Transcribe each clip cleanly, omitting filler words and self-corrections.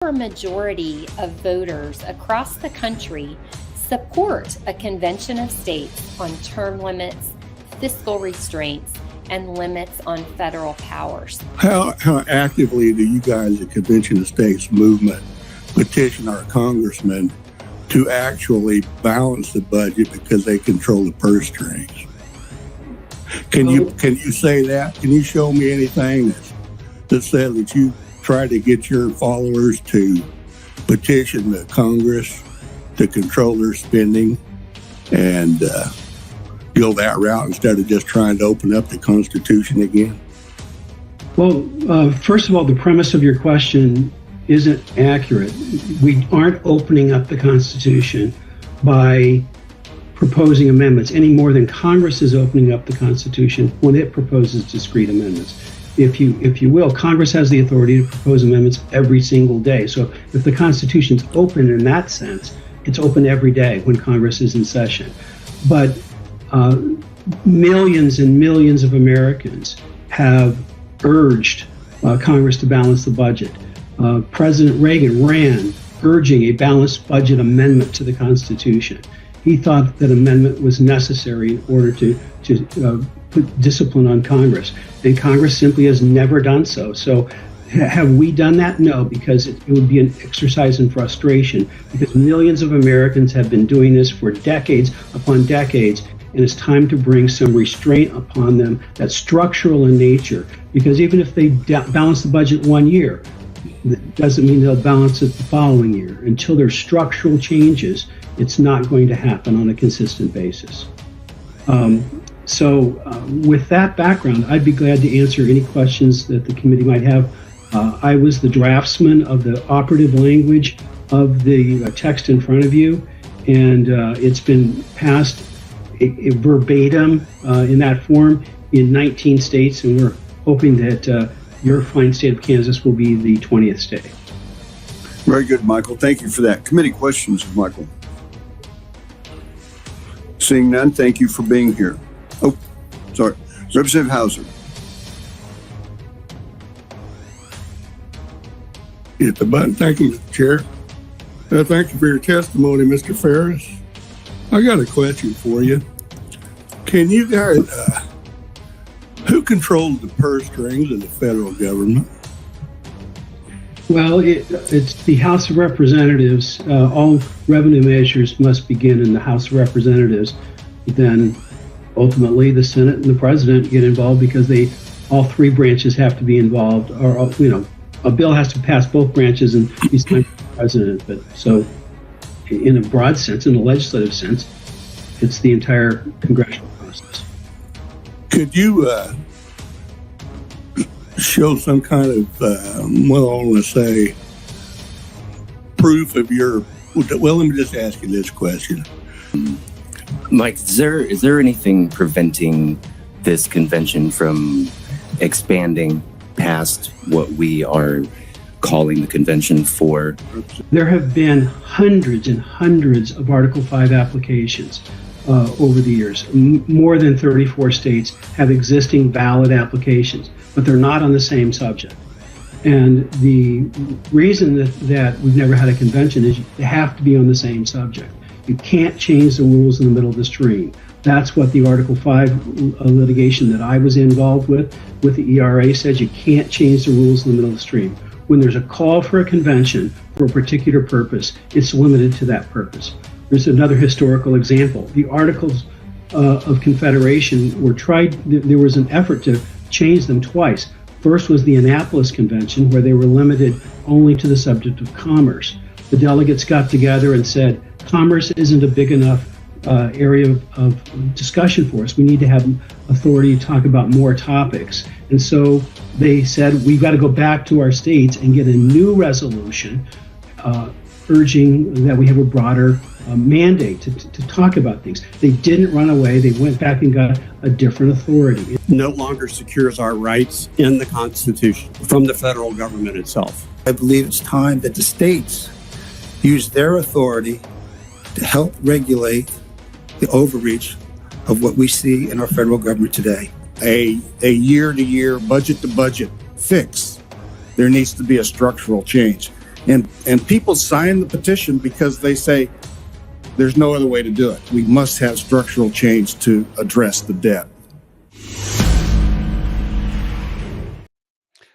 majority of voters across the country support a convention of states on term limits, fiscal restraints, and limits on federal powers. How actively do you guys, the Convention of States movement, petition our congressmen to actually balance the budget because they control the purse strings? Can you say that? Can you show me anything that says that you try to get your followers to petition the Congress to control their spending and go that route instead of just trying to open up the Constitution again? Well, first of all, the premise of your question isn't accurate. We aren't opening up the Constitution by proposing amendments any more than Congress is opening up the Constitution when it proposes discrete amendments. If you will, Congress has the authority to propose amendments every single day. So if the Constitution's open in that sense, it's open every day when Congress is in session. But millions and millions of Americans have urged Congress to balance the budget. President Reagan ran urging a balanced budget amendment to the Constitution. He thought that amendment was necessary in order to put discipline on Congress, and Congress simply has never done so. So have we done that? No, because it would be an exercise in frustration, because millions of Americans have been doing this for decades upon decades, and it's time to bring some restraint upon them that's structural in nature, because even if they balance the budget one year, that doesn't mean they'll balance it the following year. Until there's structural changes, it's not going to happen on a consistent basis. So with that background, I'd be glad to answer any questions that the committee might have. I was the draftsman of the operative language of the text in front of you, and it's been passed verbatim in that form in 19 states, and we're hoping that your fine state of Kansas will be the 20th state. Very good, Michael. Thank you for that. Committee questions, Michael? Seeing none, thank you for being here. Oh, sorry. Representative Hauser. Hit the button. Thank you, Mr. Chair. Thank you for your testimony, Mr. Ferris. I got a question for you. Can you guys, who controls the purse strings of the federal government? Well, it's the House of Representatives. All revenue measures must begin in the House of Representatives. Then ultimately the Senate and the President get involved, because all three branches have to be involved, or a bill has to pass both branches and be signed by the President. But so in a broad sense, in a legislative sense, it's the entire congressional process. Could you show some kind of, I want to say, proof of your, well, let me just ask you this question. Mike, is there anything preventing this convention from expanding past what we are calling the convention for? There have been hundreds and hundreds of Article 5 applications over the years. More than 34 states have existing valid applications, but they're not on the same subject. And the reason that we've never had a convention is they have to be on the same subject. You can't change the rules in the middle of the stream. That's what the Article 5 litigation that I was involved with the ERA says. You can't change the rules in the middle of the stream. When there's a call for a convention for a particular purpose, it's limited to that purpose. There's another historical example. The Articles of Confederation were tried. There was an effort to change them twice. First was the Annapolis Convention, where they were limited only to the subject of commerce. The delegates got together and said, commerce isn't a big enough area of discussion for us. We need to have authority to talk about more topics. And so they said, we've got to go back to our states and get a new resolution urging that we have a broader mandate to talk about things. They didn't run away. They went back and got a different authority. No longer secures our rights in the Constitution from the federal government itself. I believe it's time that the states use their authority to help regulate the overreach of what we see in our federal government today. A year-to-year, budget-to-budget fix. There needs to be a structural change. And people sign the petition because they say there's no other way to do it. We must have structural change to address the debt.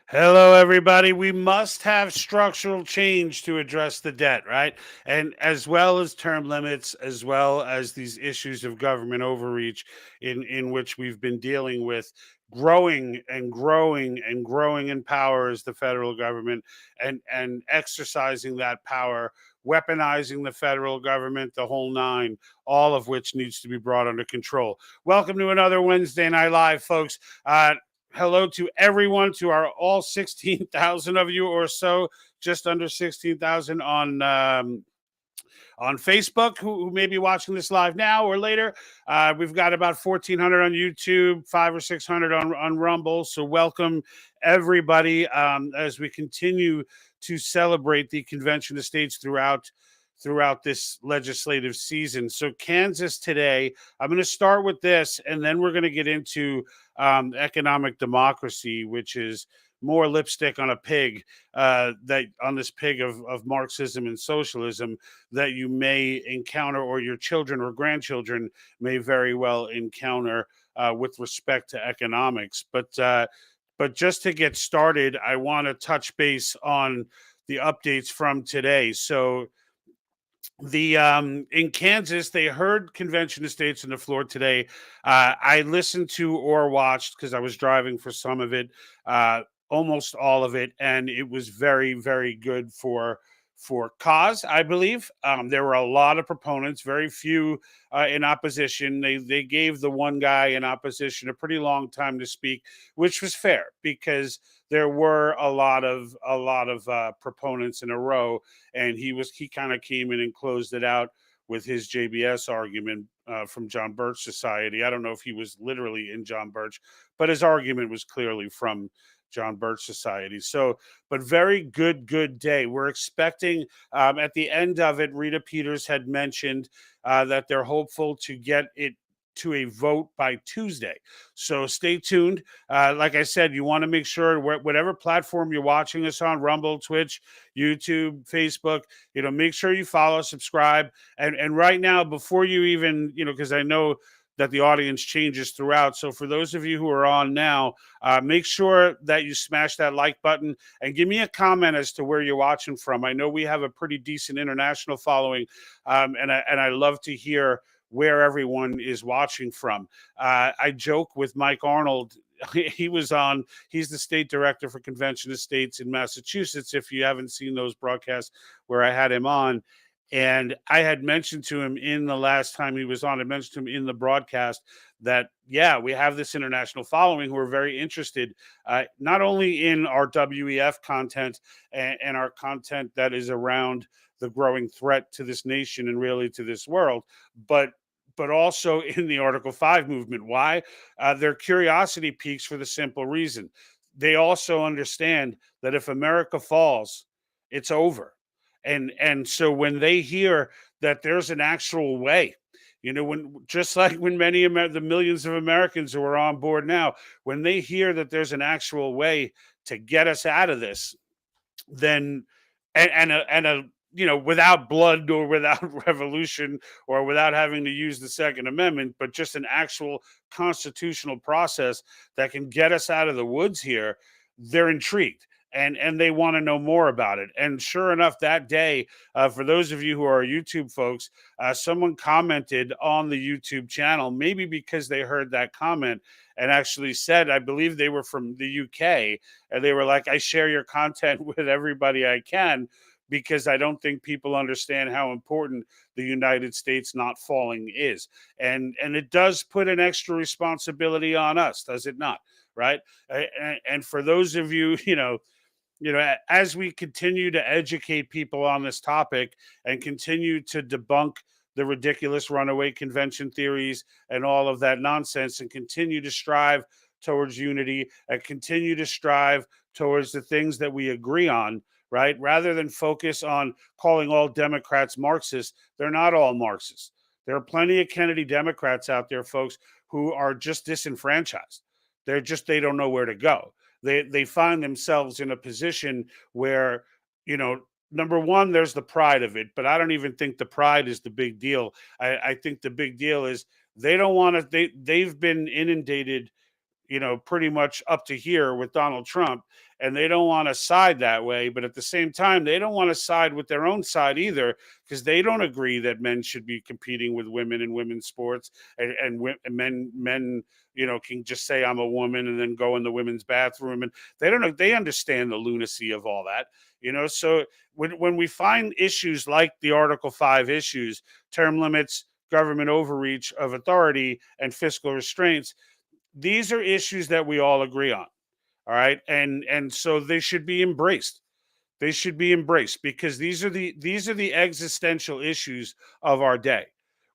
Hello, everybody. We must have structural change to address the debt, right? And as well as term limits, as well as these issues of government overreach in which we've been dealing with, growing and growing and growing in power as the federal government, and exercising that power, weaponizing the federal government, the whole nine, all of which needs to be brought under control. Welcome to another Wednesday Night Live, folks. Hello to everyone, to our all 16,000 of you or so, just under 16,000 on Facebook who may be watching this live now or later. We've got about 1,400 on YouTube, 500 or 600 on Rumble. So welcome everybody as we continue to celebrate the Convention of States throughout this legislative season. So Kansas today, I'm going to start with this, and then we're going to get into economic democracy, which is more lipstick on a pig, that on this pig of Marxism and socialism that you may encounter, or your children or grandchildren may very well encounter with respect to economics. But just to get started, I want to touch base on the updates from today. So in Kansas, they heard Convention of States on the floor today. I listened to or watched, because I was driving for some of it, almost all of it, and it was very, very good for CoS, I believe. There were a lot of proponents, very few in opposition. They gave the one guy in opposition a pretty long time to speak, which was fair, because there were a lot of proponents in a row, and he kind of came in and closed it out with his JBS argument from John Birch Society. I don't know if he was literally in John Birch, but his argument was clearly from John Birch Society. So, but very good day. We're expecting at the end of it, Rita Peters had mentioned that they're hopeful to get it to a vote by Tuesday. So stay tuned. Like I said, you want to make sure whatever platform you're watching us on, Rumble, Twitch, YouTube, Facebook, make sure you follow, subscribe. And right now, before you even, because I know that the audience changes throughout. So for those of you who are on now, make sure that you smash that like button and give me a comment as to where you're watching from. I know we have a pretty decent international following, and I love to hear where everyone is watching from. I joke with Mike Arnold. He's the state director for Convention of States in Massachusetts, if you haven't seen those broadcasts where I had him on. And I had mentioned to him in the last time he was on, I mentioned to him in the broadcast that, yeah, we have this international following who are very interested, not only in our WEF content and our content that is around the growing threat to this nation and really to this world, but also in the Article 5 movement. Why? Their curiosity piques for the simple reason. They also understand that if America falls, it's over. And so when they hear that there's an actual way, just like when many the millions of Americans who are on board now, when they hear that there's an actual way to get us out of this, then without blood or without revolution or without having to use the Second Amendment, but just an actual constitutional process that can get us out of the woods here, they're intrigued. And they want to know more about it. And sure enough, that day, for those of you who are YouTube folks, someone commented on the YouTube channel, maybe because they heard that comment, and actually said, I believe they were from the UK, and they were like, I share your content with everybody I can, because I don't think people understand how important the United States not falling is. And it does put an extra responsibility on us, does it not? Right? And for those of you, as we continue to educate people on this topic and continue to debunk the ridiculous runaway convention theories and all of that nonsense, and continue to strive towards unity and continue to strive towards the things that we agree on, right? Rather than focus on calling all Democrats Marxists, they're not all Marxists. There are plenty of Kennedy Democrats out there, folks, who are just disenfranchised. They don't know where to go. They find themselves in a position where, number one, there's the pride of it, but I don't even think the pride is the big deal. I think the big deal is they don't want to. They've been inundated, pretty much up to here with Donald Trump, and they don't want to side that way. But at the same time, they don't want to side with their own side either, because they don't agree that men should be competing with women in women's sports, and men, can just say I'm a woman and then go in the women's bathroom, and they don't know. They understand the lunacy of all that, So when we find issues like the Article 5 issues, term limits, government overreach of authority, and fiscal restraints, these are issues that we all agree on. All right. And so they should be embraced. They should be embraced, because these are the existential issues of our day.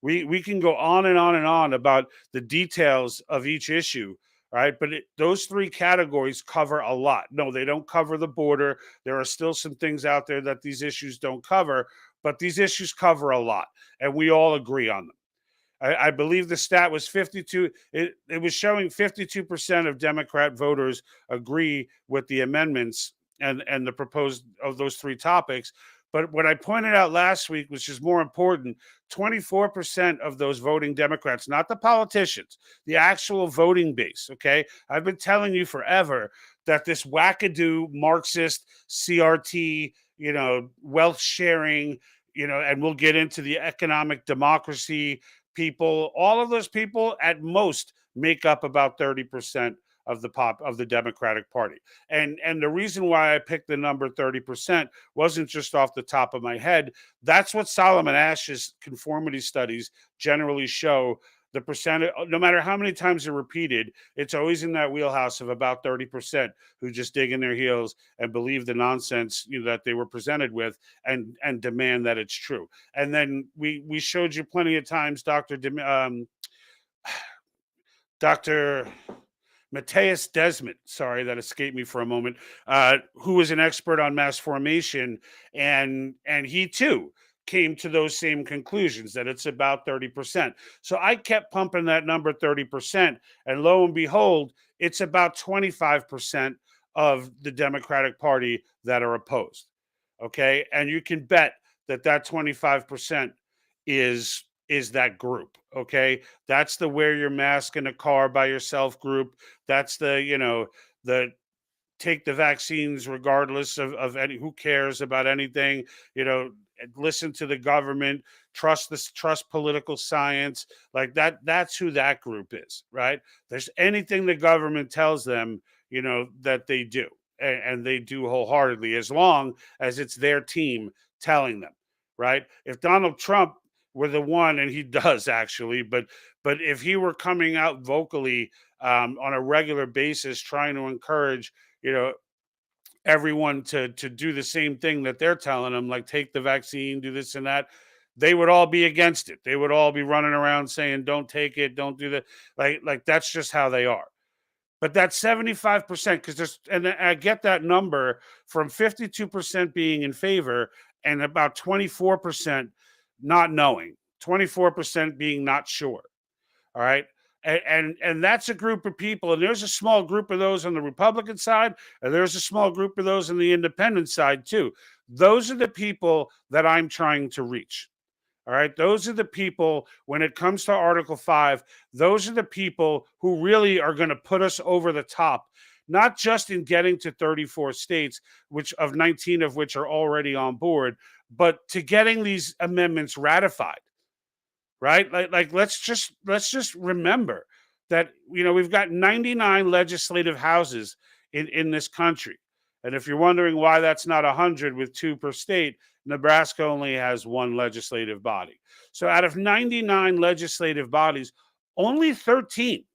We can go on and on and on about the details of each issue, right? But those three categories cover a lot. No, they don't cover the border. There are still some things out there that these issues don't cover, but these issues cover a lot, and we all agree on them. I believe the stat was 52. It was showing 52% of Democrat voters agree with the amendments and the proposed of those three topics. But what I pointed out last week, which is more important, 24% of those voting Democrats, not the politicians, the actual voting base. Okay. I've been telling you forever that this wackadoo Marxist CRT, wealth sharing, and we'll get into the economic democracy people, all of those people at most make up about 30% of the Democratic Party. And the reason why I picked the number 30% wasn't just off the top of my head. That's what Solomon Ash's conformity studies generally show. The percentage, no matter how many times they're repeated, it's always in that wheelhouse of about 30% who just dig in their heels and believe the nonsense that they were presented with, and demand that it's true. And then we showed you plenty of times, Dr. Matthias Desmond, sorry, that escaped me for a moment, who was an expert on mass formation, and he too came to those same conclusions, that it's about 30%. So I kept pumping that number 30%, and lo and behold, it's about 25% of the Democratic Party that are opposed. Okay, and you can bet that 25% is that group. Okay, that's the wear your mask in a car by yourself group. That's the the take the vaccines regardless of any, who cares about anything, listen to the government, trust political science, like that's who that group is, right? There's anything the government tells them, that they do, and they do wholeheartedly, as long as it's their team telling them, right? If Donald Trump were the one, and he does actually, but if he were coming out vocally on a regular basis, trying to encourage everyone to do the same thing that they're telling them, like take the vaccine, do this and that, they would all be against it. They would all be running around saying, don't take it, don't do that. Like that's just how they are. But that's 75%, because and I get that number from 52% being in favor and about 24% not knowing, 24% being not sure. All right. And that's a group of people, and there's a small group of those on the Republican side, and there's a small group of those on the independent side too. Those are the people that I'm trying to reach. All right, those are the people, when it comes to Article 5, those are the people who really are going to put us over the top, not just in getting to 34 states, which of 19 of which are already on board, but to getting these amendments ratified. Right? Like let's just remember that we've got 99 legislative houses in this country. And if you're wondering why that's not 100 with 2 per state, Nebraska only has 1 legislative body. So out of 99 legislative bodies, only 13,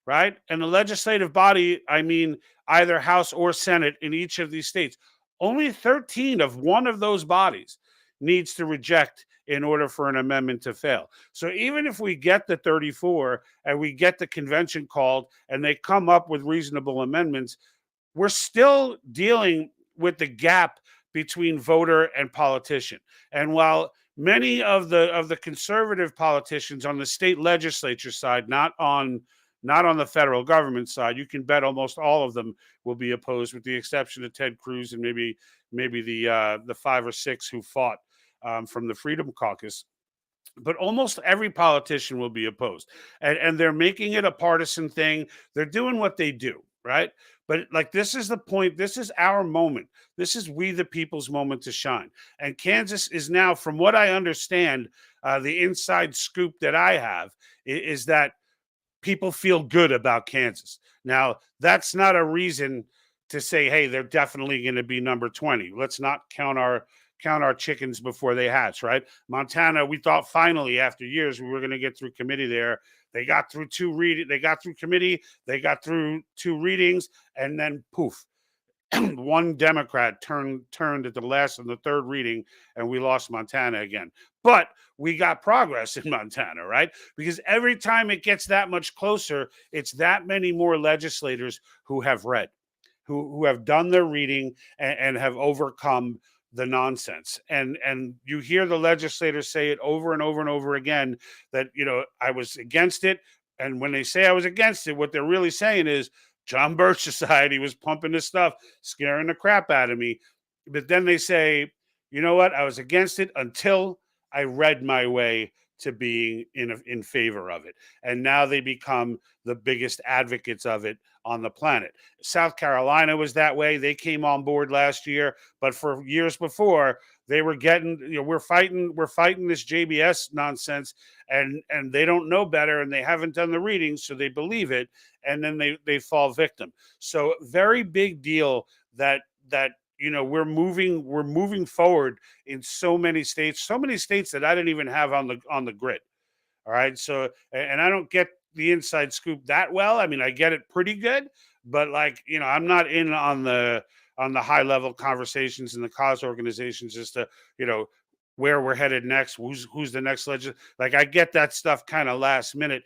right? And the legislative body, I mean either House or Senate in each of these states, only 13 of one of those bodies needs to reject in order for an amendment to fail. So even if we get the 34 and we get the convention called and they come up with reasonable amendments, we're still dealing with the gap between voter and politician. And while many of the conservative politicians on the state legislature side, not on the federal government side, you can bet almost all of them will be opposed, with the exception of Ted Cruz and maybe maybe the 5 or 6 who fought from the Freedom Caucus. But almost every politician will be opposed, and they're making it a partisan thing. They're doing what they do, right? But like, this is the point. This is our moment. This is we the people's moment to shine. And Kansas is now, from what I understand, the inside scoop that I have is that people feel good about Kansas. Now, that's not a reason to say, hey, they're definitely going to be number 20. Let's not count our chickens before they hatch, right? Montana, we thought finally after years we were going to get through committee there. They got through they got through committee, they got through 2 readings, and then poof, one Democrat turned at the last and the 3rd reading, and we lost Montana again. But we got progress in Montana, right? Because every time it gets that much closer, it's that many more legislators who have read, who have done their reading and have overcome the nonsense. And you hear the legislators say it over and over and over again that, I was against it. And when they say I was against it, what they're really saying is John Birch Society was pumping this stuff, scaring the crap out of me. But then they say, you know what? I was against it until I read my way to being in favor of it. And now they become the biggest advocates of it on the planet. South Carolina was that way. They came on board last year, but for years before, they were getting, we're fighting this JBS nonsense, and they don't know better, and they haven't done the reading, so they believe it, and then they fall victim. So very big deal that we're moving forward in so many states that I didn't even have on the grid. All right. So, and I don't get the inside scoop that well. I mean, I get it pretty good, but I'm not in on the high level conversations in the CoS organizations as to, where we're headed next, who's the next legend. Like, I get that stuff kind of last minute.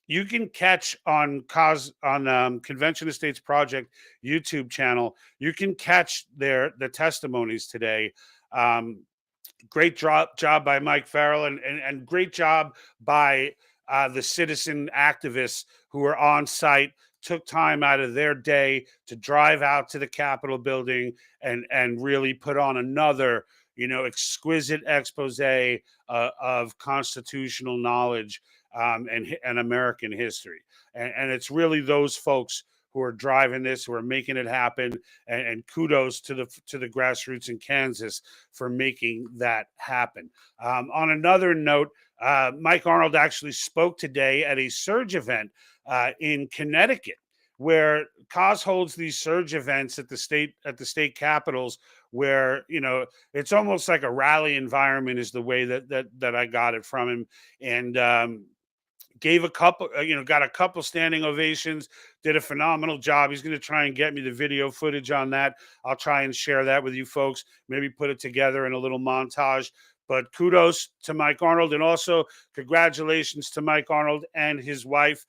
You can catch on Convention of States Project YouTube channel. You can catch the testimonies today. Great job by Mike Farrell, and great job by the citizen activists who were on site, took time out of their day to drive out to the Capitol building and really put on another, exquisite expose of constitutional knowledge and American history. And it's really those folks who are driving this, who are making it happen. And kudos to the grassroots in Kansas for making that happen. On another note, Mike Arnold actually spoke today at a surge event in Connecticut, where CoS holds these surge events at the state capitals, where it's almost like a rally environment is the way that I got it from him. And gave a couple, got a couple standing ovations, did a phenomenal job. He's going to try and get me the video footage on that. I'll try and share that with you folks, maybe put it together in a little montage. But kudos to Mike Arnold, and also congratulations to Mike Arnold and his wife.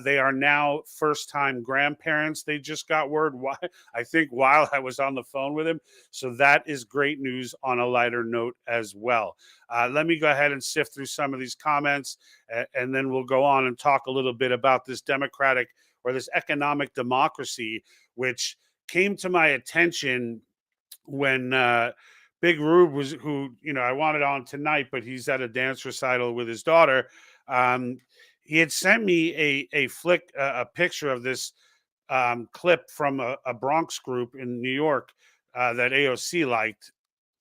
They are now first-time grandparents. They just got word, I think, while I was on the phone with him. So that is great news on a lighter note as well. Let me go ahead and sift through some of these comments, and then we'll go on and talk a little bit about this democratic or this economic democracy, which came to my attention when Big Rube was, who, I wanted on tonight, but he's at a dance recital with his daughter. He had sent me a picture of this clip from a Bronx group in New York that AOC liked,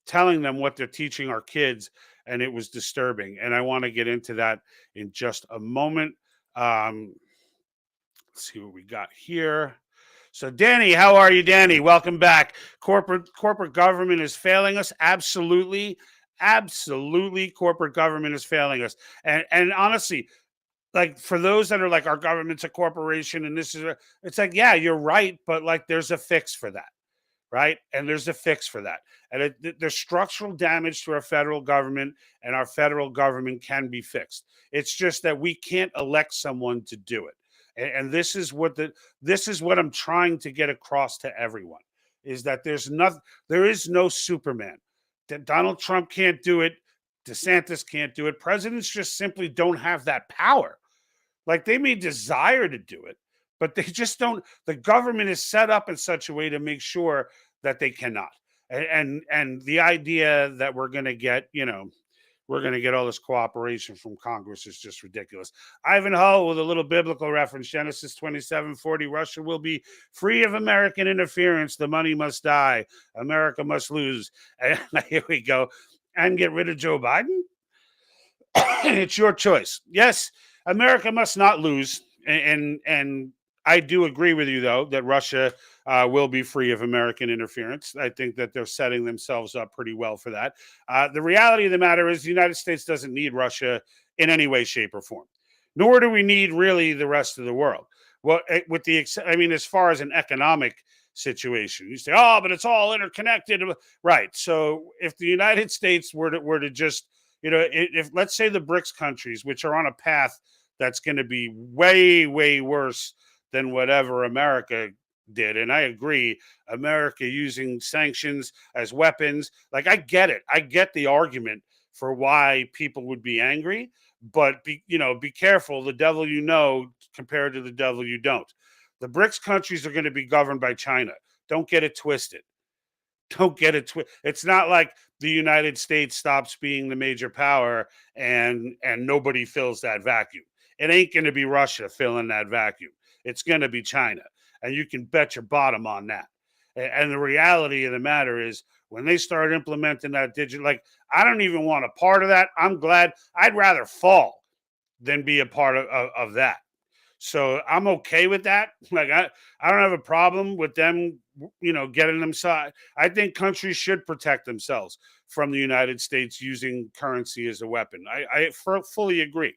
telling them what they're teaching our kids, and it was disturbing. And I want to get into that in just a moment. Let's see what we got here. So, Danny, how are you, Danny? Welcome back. Corporate government is failing us. Absolutely. Corporate government is failing us. And honestly, like, for those that are like, our government's a corporation and this is it's like, yeah, you're right. But like, there's a fix for that. Right. And there's a fix for that. And there's structural damage to our federal government, and our federal government can be fixed. It's just that we can't elect someone to do it. And this is what I'm trying to get across to everyone, is that there is no Superman. That Donald Trump can't do it. DeSantis can't do it. Presidents just simply don't have that power. Like, they may desire to do it, but they just don't. The government is set up in such a way to make sure that they cannot. And the idea that we're going to get, we're going to get all this cooperation from Congress is just ridiculous. Ivanhoe with a little biblical reference, Genesis 27:40, Russia will be free of American interference. The money must die. America must lose. And here we go. And get rid of Joe Biden? It's your choice. Yes, America must not lose. And I do agree with you, though, that Russia will be free of American interference. I think that they're setting themselves up pretty well for that. The reality of the matter is the United States doesn't need Russia in any way, shape, or form, nor do we need really the rest of the world. Well, as far as an economic situation, you say, oh, but it's all interconnected. Right. So if the United States were to just, if let's say the BRICS countries, which are on a path that's going to be way, way worse than whatever America did. And I agree, America using sanctions as weapons. Like, I get it. I get the argument for why people would be angry, but be careful. The devil compared to the devil you don't. The BRICS countries are going to be governed by China. Don't get it twisted. Don't get it twisted. It's not like the United States stops being the major power and nobody fills that vacuum. It ain't going to be Russia filling that vacuum. It's going to be China. And you can bet your bottom on that. And the reality of the matter is when they start implementing that digital, like, I don't even want a part of that. I'm glad. I'd rather fall than be a part of that. So I'm okay with that. Like, I don't have a problem with them, getting them side. I think countries should protect themselves from the United States using currency as a weapon. I fully agree.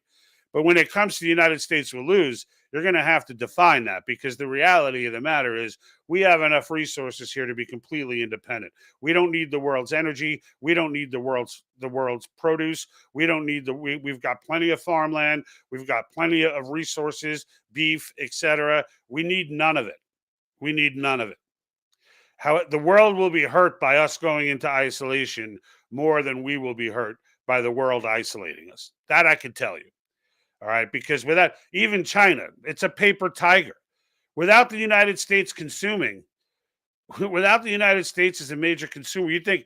But when it comes to the United States will lose, you're going to have to define that, because the reality of the matter is we have enough resources here to be completely independent. We don't need the world's energy. We don't need the world's produce. We don't need we've got plenty of farmland. We've got plenty of resources, beef, etc. We need none of it. We need none of it. How the world will be hurt by us going into isolation more than we will be hurt by the world isolating us. That I can tell you. All right, because without even China, it's a paper tiger. Without the United States consuming, without the United States as a major consumer, you think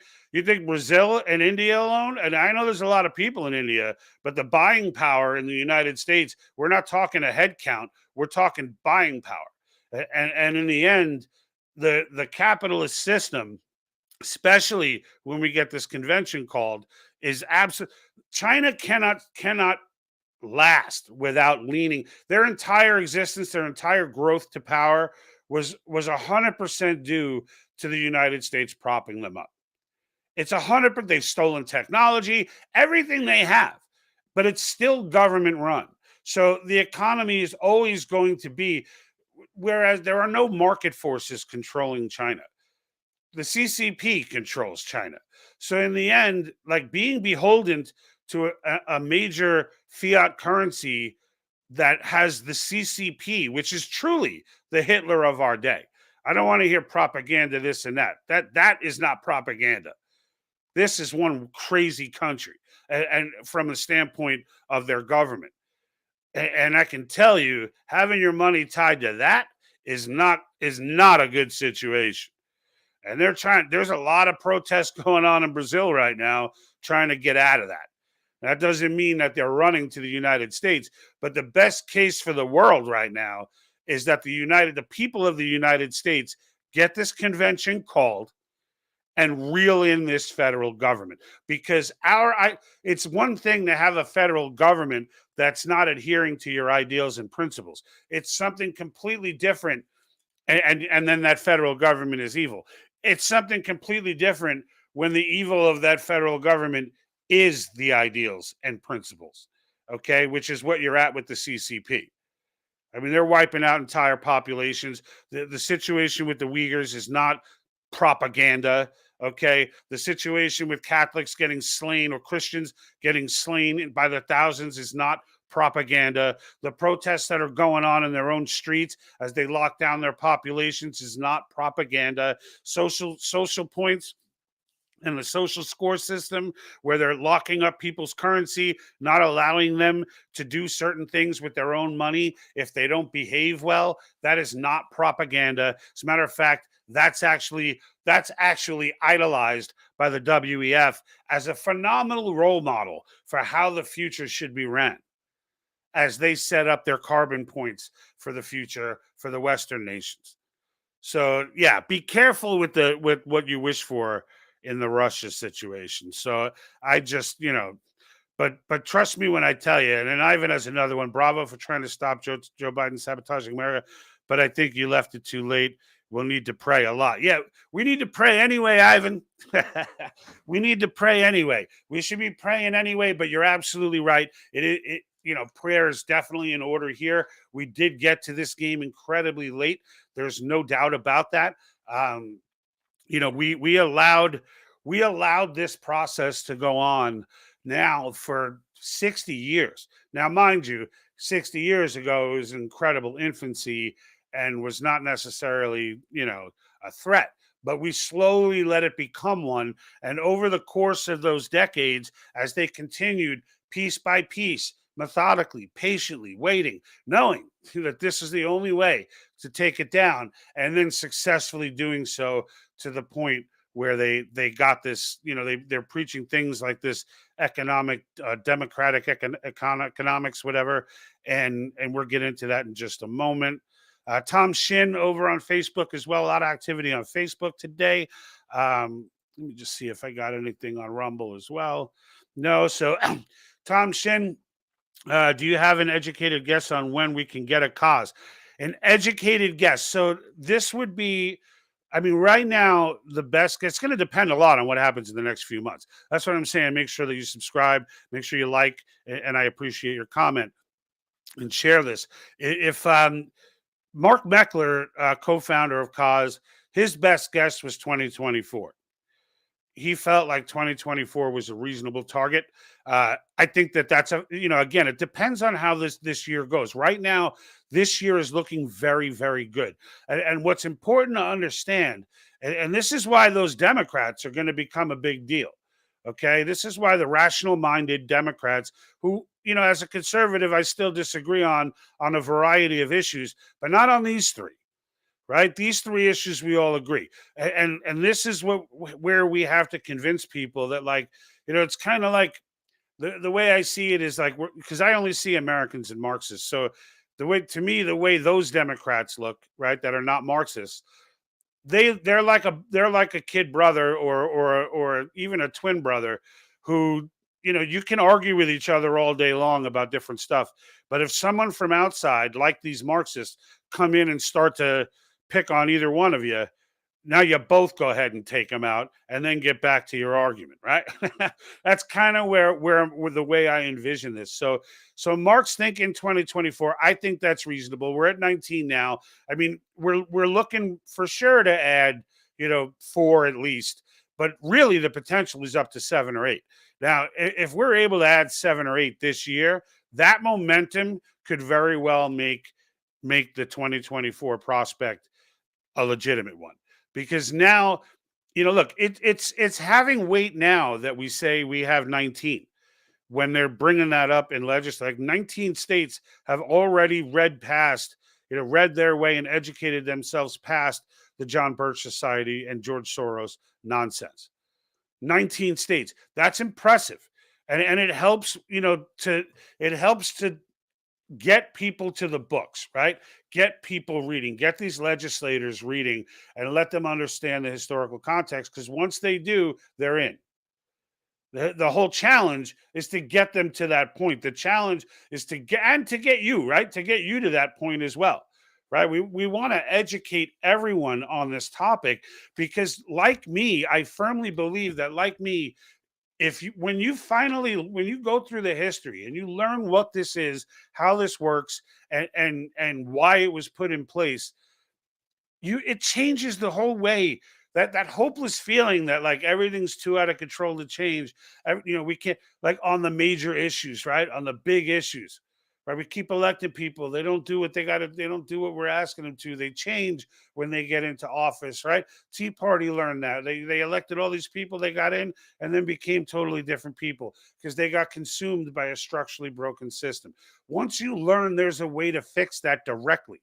Brazil and India alone? And I know there's a lot of people in India, but the buying power in the United States, we're not talking a head count, we're talking buying power. And in the end, the capitalist system, especially when we get this convention called, is absolute. China cannot last without leaning. Their entire existence, their entire growth to power was 100% due to the United States propping them up. It's 100%. They've stolen technology, everything they have, but it's still government run. So the economy is always going to be, whereas there are no market forces controlling China. The CCP controls China. So in the end, like, being beholden to a major fiat currency that has the CCP, which is truly the Hitler of our day. I don't want to hear propaganda, this and that. That is not propaganda. This is one crazy country, and from a standpoint of their government. And I can tell you, having your money tied to that is not a good situation. And there's a lot of protests going on in Brazil right now trying to get out of that. That doesn't mean that they're running to the United States, but the best case for the world right now is that the people of the United States get this convention called and reel in this federal government, because it's one thing to have a federal government that's not adhering to your ideals and principles. It's something completely different. And then that federal government is evil. It's something completely different when the evil of that federal government is the ideals and principles, okay, which is what you're at with the CCP. I mean, they're wiping out entire populations. The situation with the Uyghurs is not propaganda, okay? The situation with Catholics getting slain or Christians getting slain by the thousands is not propaganda. The protests that are going on in their own streets as they lock down their populations is not propaganda. Social points and the social score system where they're locking up people's currency, not allowing them to do certain things with their own money if they don't behave well, that is not propaganda. As a matter of fact, that's actually idolized by the WEF as a phenomenal role model for how the future should be ran, as they set up their carbon points for the future for the Western nations. So yeah, be careful with what you wish for in the Russia situation. So I just, but trust me when I tell you. And then Ivan has another one. Bravo for trying to stop Joe Biden sabotaging America, but I think you left it too late. We'll need to pray a lot. Yeah, we need to pray anyway, Ivan. We need to pray anyway. We should be praying anyway. But you're absolutely right. Prayer is definitely in order here. We did get to this game incredibly late. There's no doubt about that. We allowed this process to go on now for 60 years. Now, mind you, 60 years ago it was incredible infancy and was not necessarily, a threat. But we slowly let it become one. And over the course of those decades, as they continued piece by piece, methodically, patiently, waiting, knowing that this is the only way to take it down, and then successfully doing so to the point where they got this, they're preaching things like this economic, democratic economics, whatever. And we'll get into that in just a moment. Tom Shin over on Facebook as well. A lot of activity on Facebook today. Let me just see if I got anything on Rumble as well. No. So Tom Shin, do you have an educated guess on when we can get a CoS? An educated guess. So this would be, right now, the best, it's going to depend a lot on what happens in the next few months. That's what I'm saying. Make sure that you subscribe, make sure you like, and I appreciate your comment and share this. If Mark Meckler, co-founder of CoS, his best guess was 2024. He felt like 2024 was a reasonable target. I think that's again, it depends on how this year goes. Right now, this year is looking very, very good. And what's important to understand, and this is why those Democrats are going to become a big deal. Okay, this is why the rational-minded Democrats, who, as a conservative, I still disagree on a variety of issues, but not on these three. Right? These three issues we all agree. And this is where we have to convince people that, it's kind of like the way I see it is because I only see Americans and Marxists. So the way those Democrats look, right, that are not Marxists, they're like a kid brother or even a twin brother who, you can argue with each other all day long about different stuff. But if someone from outside, like these Marxists, come in and start to pick on either one of you, now you both go ahead and take them out and then get back to your argument, right? That's kind of where the way I envision this. So Mark's thinking 2024. I think that's reasonable. We're at 19 now. We're looking for sure to add, 4 at least, but really the potential is up to 7 or 8. Now, if we're able to add 7 or 8 this year, that momentum could very well make the 2024 prospect a legitimate one. Because now, look, it's having weight now that we say we have 19 when they're bringing that up in legislature. 19 states have already read their way and educated themselves past the John Birch Society and George Soros nonsense. 19 states. That's impressive. And it helps, it helps to get people to the books, right? Get people reading, get these legislators reading, and let them understand the historical context. Because once they do, they're in. The whole challenge is to get them to that point. The challenge is to get you, right? To get you to that point as well, right? We want to educate everyone on this topic because, like me, I firmly believe that, like me, when you go through the history and you learn what this is, how this works, and why it was put in place, it changes the whole way. That hopeless feeling that everything's too out of control to change. We can't, on the major issues, right? On the big issues, right? We keep electing people. They don't do what they got to. They don't do what we're asking them to. They change when they get into office, right? Tea Party learned that. They elected all these people. They got in and then became totally different people because they got consumed by a structurally broken system. Once you learn there's a way to fix that directly,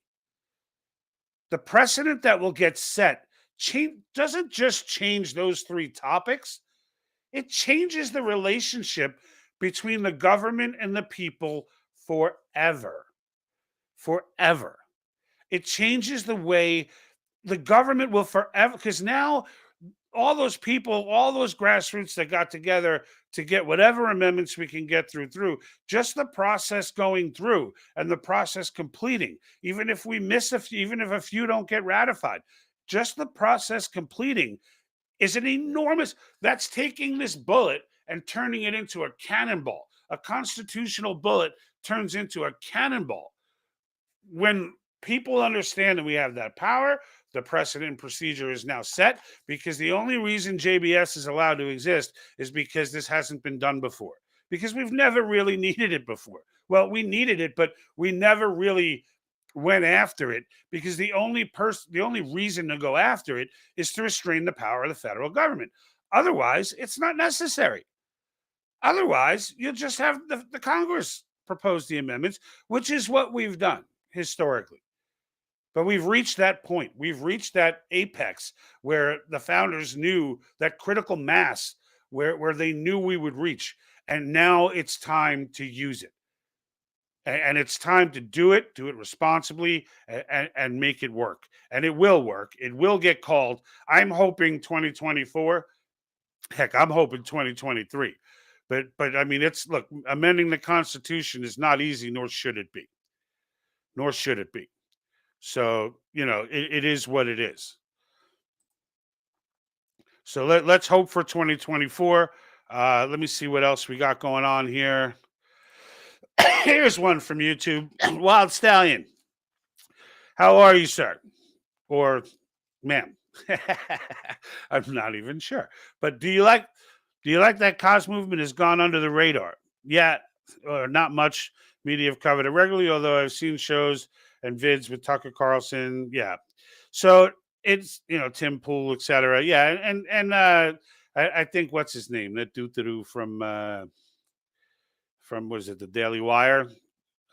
the precedent that will get set doesn't just change those three topics. It changes the relationship between the government and the people forever. Forever. It changes the way the government will forever, because now all those people, all those grassroots that got together to get whatever amendments we can get through, just the process going through and the process completing, even if we miss a few, even if a few don't get ratified, just the process completing is an enormous, that's taking this bullet and turning it into a cannonball. A constitutional bullet turns into a cannonball. When people understand that we have that power, the precedent procedure is now set, because the only reason JBS is allowed to exist is because this hasn't been done before, because we've never really needed it before. Well, we needed it, but we never really went after it, because the only reason to go after it is to restrain the power of the federal government. Otherwise, it's not necessary. Otherwise, you'll just have the Congress propose the amendments, which is what we've done historically. But we've reached that point. We've reached that apex where the founders knew that critical mass, where they knew we would reach. And now it's time to use it. And it's time to do it responsibly, and make it work. And it will work. It will get called. I'm hoping 2024. Heck, I'm hoping 2023. But I mean, look, amending the Constitution is not easy, nor should it be. Nor should it be. So, it is what it is. So let's hope for 2024. Let me see what else we got going on here. Here's one from YouTube. Wild Stallion. How are you, sir? Or ma'am? I'm not even sure. But do you like that CoS movement has gone under the radar? Yeah, or not much media have covered it regularly, although I've seen shows and vids with Tucker Carlson. Yeah. So it's, Tim Pool, etc. Yeah. And I think, what's his name? That doo from was it the Daily Wire?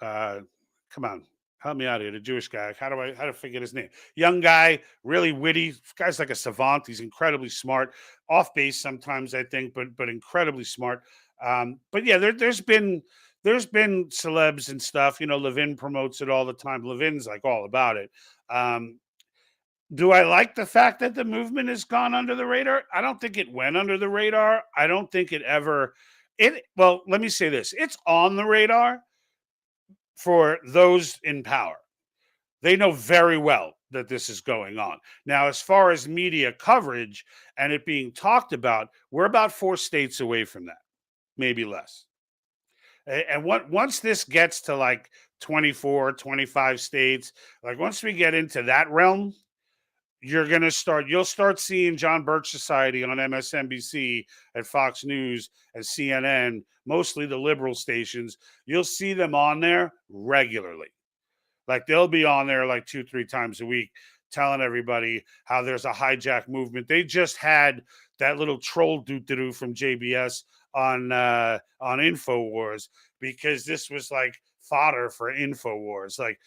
Come on, help me out here. The Jewish guy. How to forget his name? Young guy, really witty. Guy's like a savant. He's incredibly smart. Off base sometimes, I think, but incredibly smart. But yeah, there's been celebs and stuff. Levin promotes it all the time. Levin's like all about it. Do I like the fact that the movement has gone under the radar? I don't think it went under the radar. I don't think it ever. Well, let me say this. It's on the radar for those in power. They know very well that this is going on. Now, as far as media coverage and it being talked about, we're about 4 states away from that, maybe less. And once this gets to like 24, 25 states, like once we get into that realm, you'll start seeing John Birch Society on MSNBC and Fox News and CNN, mostly the liberal stations. You'll see them on there regularly. Like they'll be on there like 2-3 times a week telling everybody how there's a hijack movement. They just had that little troll doo-doo from JBS on InfoWars, because this was like fodder for InfoWars. Like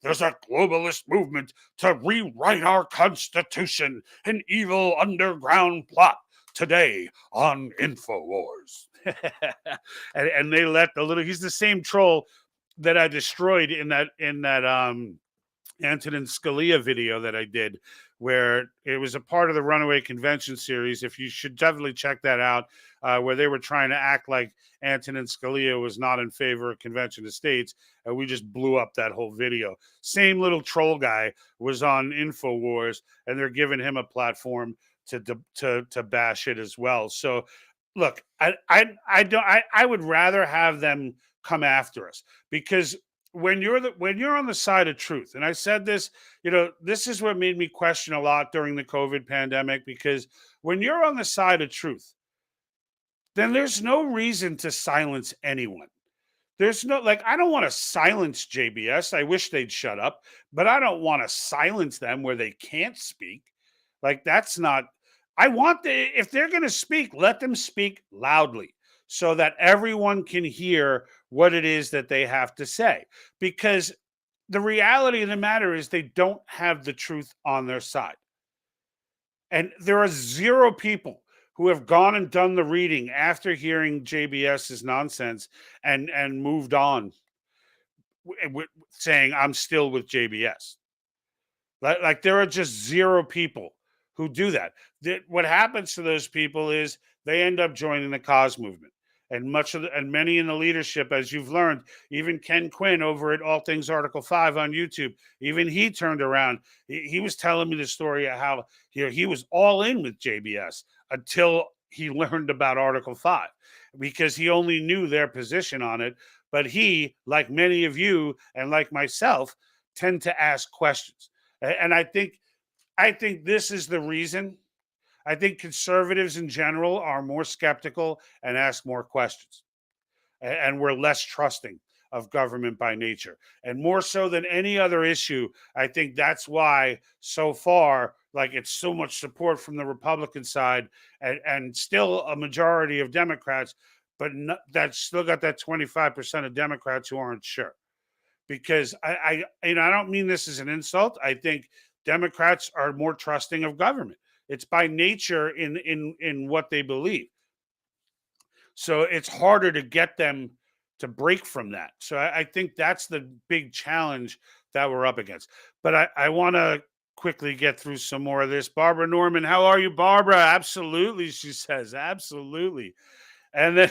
there's a globalist movement to rewrite our Constitution, an evil underground plot today on InfoWars. and they let he's the same troll that I destroyed in that Antonin Scalia video that I did, where it was a part of the Runaway Convention series. If you should definitely check that out, where they were trying to act like Antonin Scalia was not in favor of Convention of States, and we just blew up that whole video. Same little troll guy was on InfoWars, and they're giving him a platform to bash it as well. So, look, I would rather have them come after us, because when you're on the side of truth, and I said this, this is what made me question a lot during the COVID pandemic, because when you're on the side of truth, then there's no reason to silence anyone. There's no, I don't want to silence JBS. I wish they'd shut up, but I don't want to silence them where they can't speak. That's not, if they're going to speak, let them speak loudly so that everyone can hear what it is that they have to say. Because the reality of the matter is they don't have the truth on their side. And there are zero people who have gone and done the reading after hearing JBS's nonsense and moved on saying, I'm still with JBS. Like there are just zero people who do that. What happens to those people is they end up joining the CoS movement. And many in the leadership, as you've learned, even Ken Quinn over at All Things Article 5 on YouTube, even he turned around. He was telling me the story of how he was all in with JBS until he learned about Article 5, because he only knew their position on it. But he, like many of you and like myself, tend to ask questions. And I think this is the reason. I think conservatives in general are more skeptical and ask more questions. And we're less trusting of government by nature. And more so than any other issue, I think that's why so far, like, it's so much support from the Republican side and still a majority of Democrats, but that's still got that 25% of Democrats who aren't sure. Because I don't mean this as an insult. I think Democrats are more trusting of government. It's by nature in what they believe. So it's harder to get them to break from that. So I think that's the big challenge that we're up against. But I want to quickly get through some more of this. Barbara Norman, how are you, Barbara? Absolutely, she says. Absolutely. And then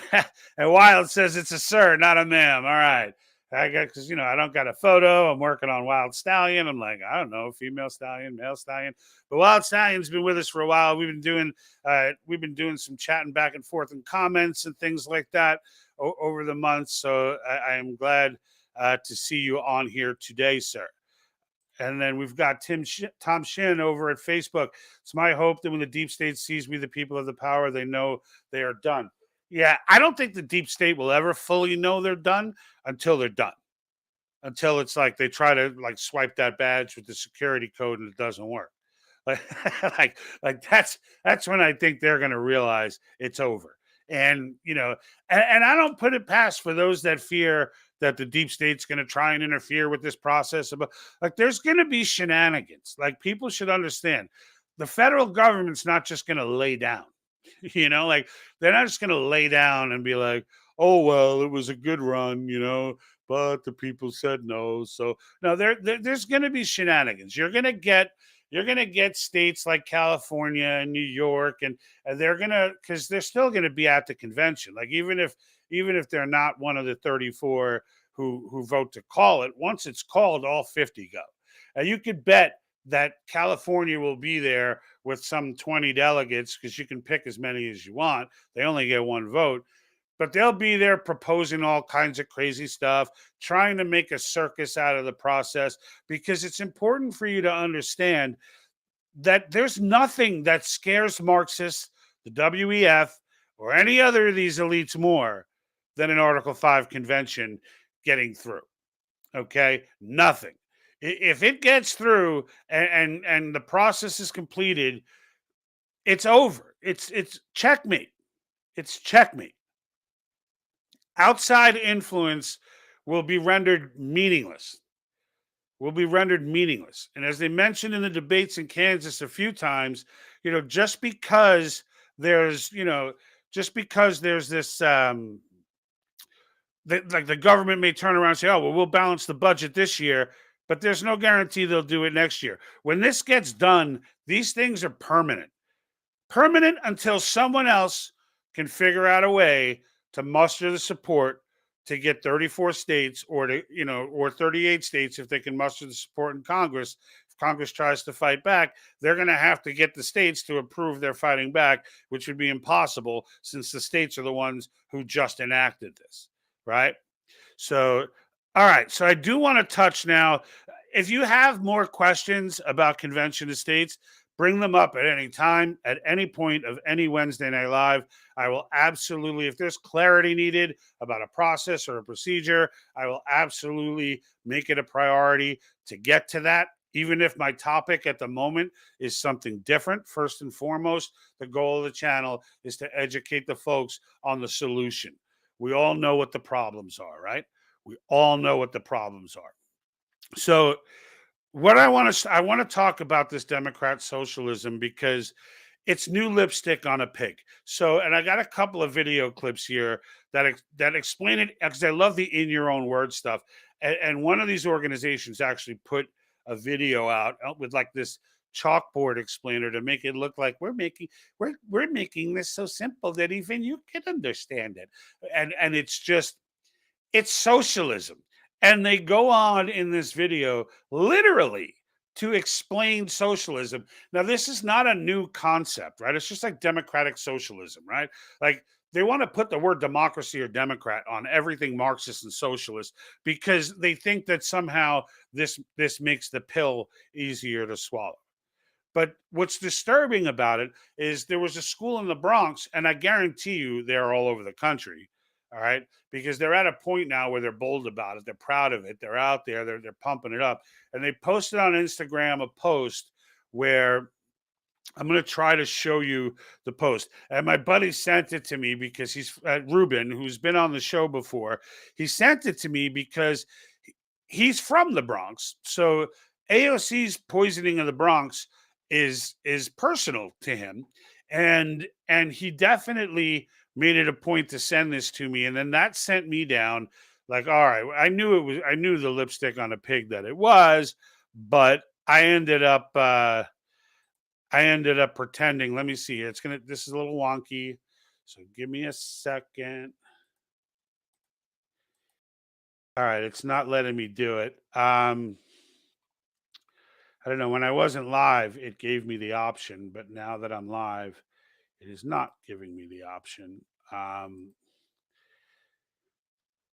and Wild says it's a sir, not a ma'am. All right. I got, because I don't got a photo. I'm working on Wild Stallion. I'm like, I don't know, female stallion, male stallion. But Wild Stallion's been with us for a while. We've been doing some chatting back and forth and comments and things like that over the months. So I am glad to see you on here today, sir. And then we've got Tom Shin over at Facebook. It's my hope that when the deep state sees we, the people of the power, they know they are done. Yeah, I don't think the deep state will ever fully know they're done until they're done. Until it's like they try to swipe that badge with the security code and it doesn't work. Like that's when I think they're going to realize it's over. And and I don't put it past for those that fear that the deep state's going to try and interfere with this process. Like, there's going to be shenanigans. Like, people should understand the federal government's not just going to lay down. Like, they're not just going to lay down and be like, oh, well, it was a good run, but the people said no. So no, there's going to be shenanigans. You're going to get states like California and New York, and they're going to, because they're still going to be at the convention. Like, even if they're not one of the 34 who vote to call it, once it's called, all 50 go. And you could bet that California will be there with some 20 delegates, because you can pick as many as you want. They only get one vote, but they'll be there proposing all kinds of crazy stuff, trying to make a circus out of the process, because it's important for you to understand that there's nothing that scares Marxists, the WEF, or any other of these elites more than an Article 5 convention getting through. Okay? Nothing. If it gets through and the process is completed, it's over. It's checkmate. It's checkmate. Outside influence will be rendered meaningless. And as they mentioned in the debates in Kansas a few times, just because there's this the government may turn around and say, oh, well, we'll balance the budget this year, but there's no guarantee they'll do it next year. When this gets done, these things are permanent until someone else can figure out a way to muster the support to get 34 states or 38 states, if they can muster the support in Congress. If Congress tries to fight back, they're going to have to get the states to approve they're fighting back, which would be impossible since the states are the ones who just enacted this, right? So, all right. So I do want to touch now. If you have more questions about Convention of States, bring them up at any time, at any point of any Wednesday Night Live. I will absolutely, if there's clarity needed about a process or a procedure, I will absolutely make it a priority to get to that. Even if my topic at the moment is something different. First and foremost, the goal of the channel is to educate the folks on the solution. We all know what the problems are, right? We all know what the problems are. So what I want to talk about this Democrat socialism because it's new lipstick on a pig. So, and I got a couple of video clips here that explain it because I love the in your own words stuff. And one of these organizations actually put a video out with like this chalkboard explainer to make it look like we're making this so simple that even you can understand it. And it's socialism. And they go on in this video literally to explain socialism. Now, this is not a new concept, right? It's just like democratic socialism, right? Like they want to put the word democracy or Democrat on everything Marxist and socialist because they think that somehow this makes the pill easier to swallow. But what's disturbing about it is there was a school in the Bronx, and I guarantee you they're all over the country. All right. Because they're at a point now where they're bold about it. They're proud of it. They're out there. They're pumping it up. And they posted on Instagram a post where I'm going to try to show you the post. And my buddy sent it to me because he's Ruben, who's been on the show before. He sent it to me because he's from the Bronx. So AOC's poisoning of the Bronx is personal to him, and he definitely made it a point to send this to me, and then that sent me down like, all right, I knew the lipstick on a pig that it was, but I ended up pretending. Let me see. This is a little wonky, so give me a second. All right, it's not letting me do it. I don't know. When I wasn't live, it gave me the option, but now that I'm live, it is not giving me the option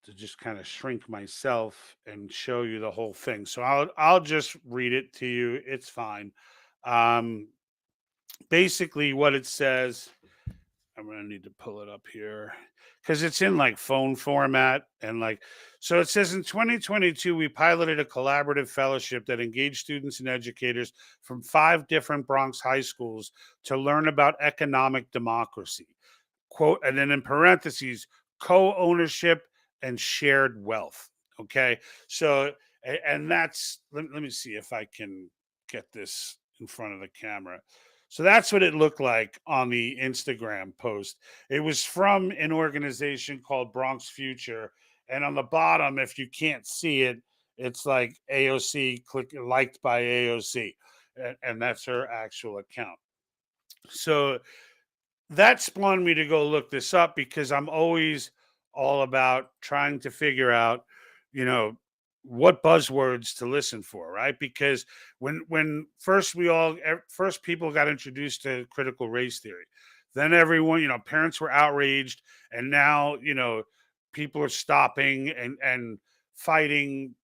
to just kind of shrink myself and show you the whole thing. So I'll just read it to you. It's fine. Um, Basically, what it says. I'm gonna need to pull it up here because it's in like phone format and like so it says in 2022 we piloted a collaborative fellowship that engaged students and educators from 5 different Bronx high schools to learn about economic democracy, quote, and then in parentheses, co-ownership and shared wealth. Okay, so and that's let me see if I can get this in front of the camera. So that's what it looked like on the Instagram post. It was from an organization called Bronx Future. And on the bottom, if you can't see it, it's like AOC, click liked by AOC. And that's her actual account. So that spawned me to go look this up because I'm always all about trying to figure out, you know, what buzzwords to listen for, right? Because when first people got introduced to critical race theory, then everyone, parents were outraged, and now, people are stopping and fighting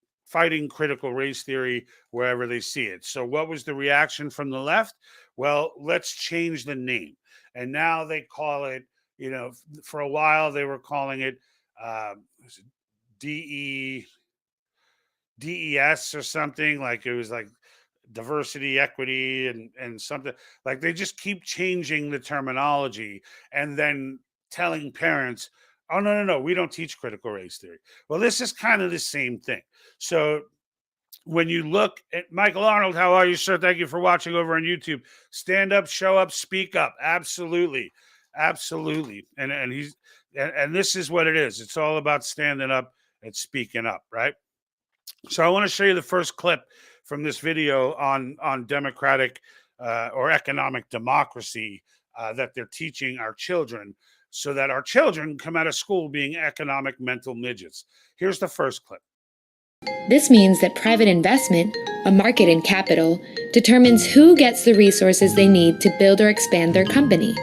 critical race theory wherever they see it. So what was the reaction from the left? Well, let's change the name. And now they call it, for a while they were calling it DE DES or something, like it was like diversity, equity, and something like they just keep changing the terminology and then telling parents, oh no, we don't teach critical race theory. Well, this is kind of the same thing. So when you look at Michael Arnold, how are you, sir? Thank you for watching over on YouTube. Stand up, show up, speak up. Absolutely. Absolutely. And this is what it is. It's all about standing up and speaking up, right? So I want to show you the first clip from this video on democratic or economic democracy that they're teaching our children so that our children come out of school being economic mental midgets. Here's the first clip. This means that private investment, a market in capital, determines who gets the resources they need to build or expand their company.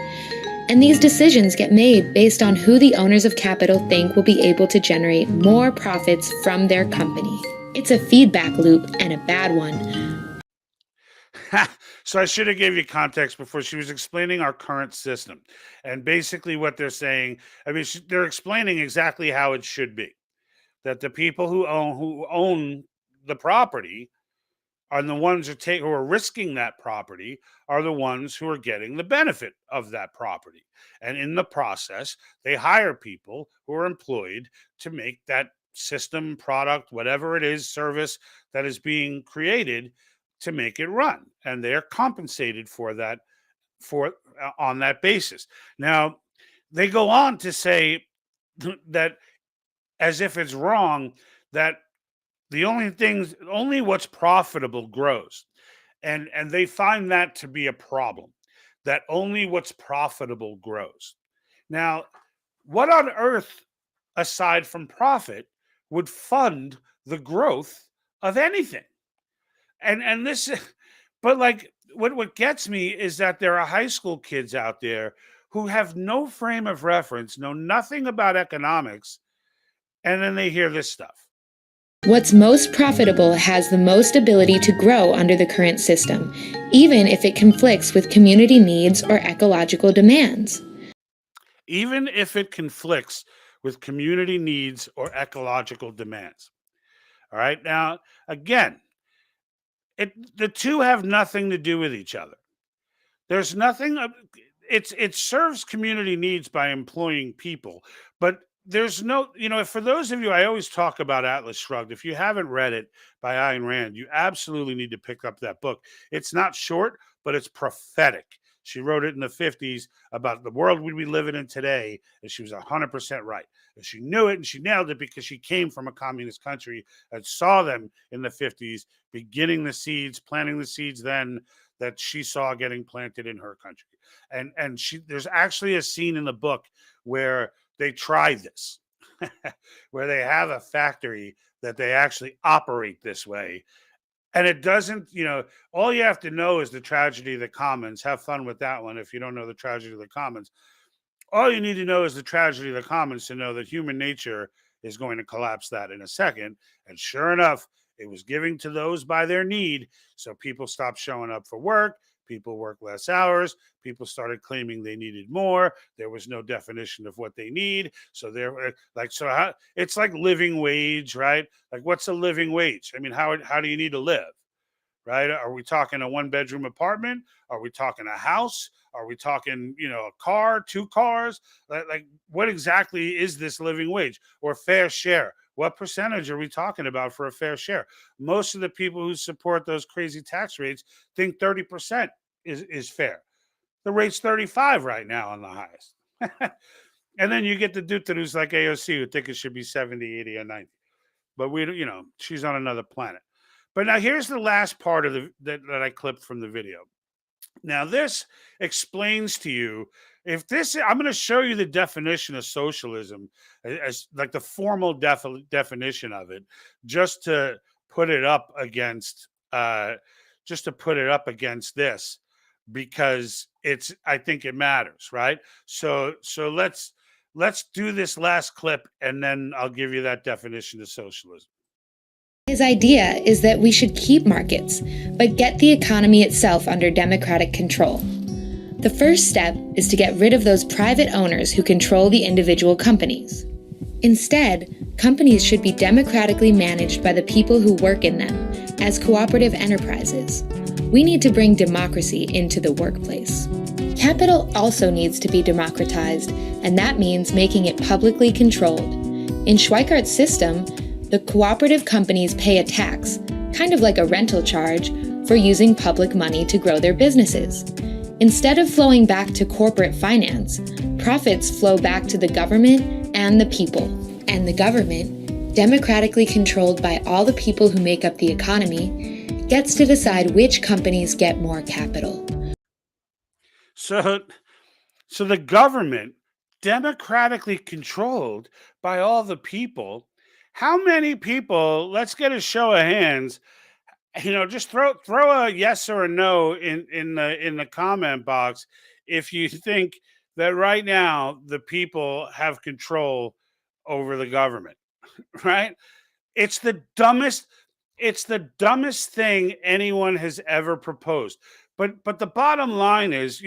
And these decisions get made based on who the owners of capital think will be able to generate more profits from their company. It's a feedback loop, and a bad one. So I should have gave you context before. She was explaining our current system. And basically what they're saying, they're explaining exactly how it should be. That the people who own the property are the ones who are risking that property, are the ones who are getting the benefit of that property. And in the process, they hire people who are employed to make that system, product, whatever it is, service that is being created to make it run, and they're compensated for that for on that basis. Now, they go on to say that, as if it's wrong, that only what's profitable grows, and they find that to be a problem, that only what's profitable grows. Now, what on earth, aside from profit, would fund the growth of anything? And this, but like, what gets me is that there are high school kids out there who have no frame of reference, know nothing about economics, and then they hear this stuff. What's most profitable has the most ability to grow under the current system, even if it conflicts with community needs or ecological demands. Even if it conflicts with community needs or ecological demands. All right. Now, again, the two have nothing to do with each other. There's nothing. It serves community needs by employing people, but there's no. For those of you, I always talk about Atlas Shrugged. If you haven't read it by Ayn Rand, you absolutely need to pick up that book. It's not short, but it's prophetic. She wrote it in the 50s about the world we'd be living in today, and she was 100% right. And she knew it, and she nailed it because she came from a communist country and saw them in the 50s beginning the seeds, planting the seeds then that she saw getting planted in her country. And there's actually a scene in the book where they try this, where they have a factory that they actually operate this way. And it doesn't, all you have to know is the tragedy of the commons. Have fun with that one if you don't know the tragedy of the commons. All you need to know is the tragedy of the commons to know that human nature is going to collapse that in a second. And sure enough, it was giving to those by their need. So people stopped showing up for work. People worked less hours. People started claiming they needed more. There was no definition of what they need. So they're like, it's like living wage, right? Like, what's a living wage? I mean, how do you need to live, right? Are we talking a 1-bedroom apartment? Are we talking a house? Are we talking, a car, 2 cars? Like, what exactly is this living wage or fair share? What percentage are we talking about for a fair share? Most of the people who support those crazy tax rates think 30% is fair. The rate's 35 right now on the highest. And then you get the dude who's like AOC who think it should be 70, 80, or 90. But she's on another planet. But now here's the last part of that I clipped from the video. Now this explains to you, I'm going to show you the definition of socialism as like the formal definition of it, just to put it up against this, because I think it matters, right? So let's do this last clip, and then I'll give you that definition of socialism. His idea is that we should keep markets, but get the economy itself under democratic control. The first step is to get rid of those private owners who control the individual companies. Instead, companies should be democratically managed by the people who work in them as cooperative enterprises. We need to bring democracy into the workplace. Capital also needs to be democratized, and that means making it publicly controlled. In Schweikart's system, the cooperative companies pay a tax, kind of like a rental charge, for using public money to grow their businesses. Instead of flowing back to corporate finance, profits flow back to the government and the people. And the government, democratically controlled by all the people who make up the economy, gets to decide which companies get more capital. So the government, democratically controlled by all the people. How many people, let's get a show of hands, just throw a yes or a no in the comment box if you think that right now the people have control over the government, right? It's the dumbest thing anyone has ever proposed. But the bottom line is,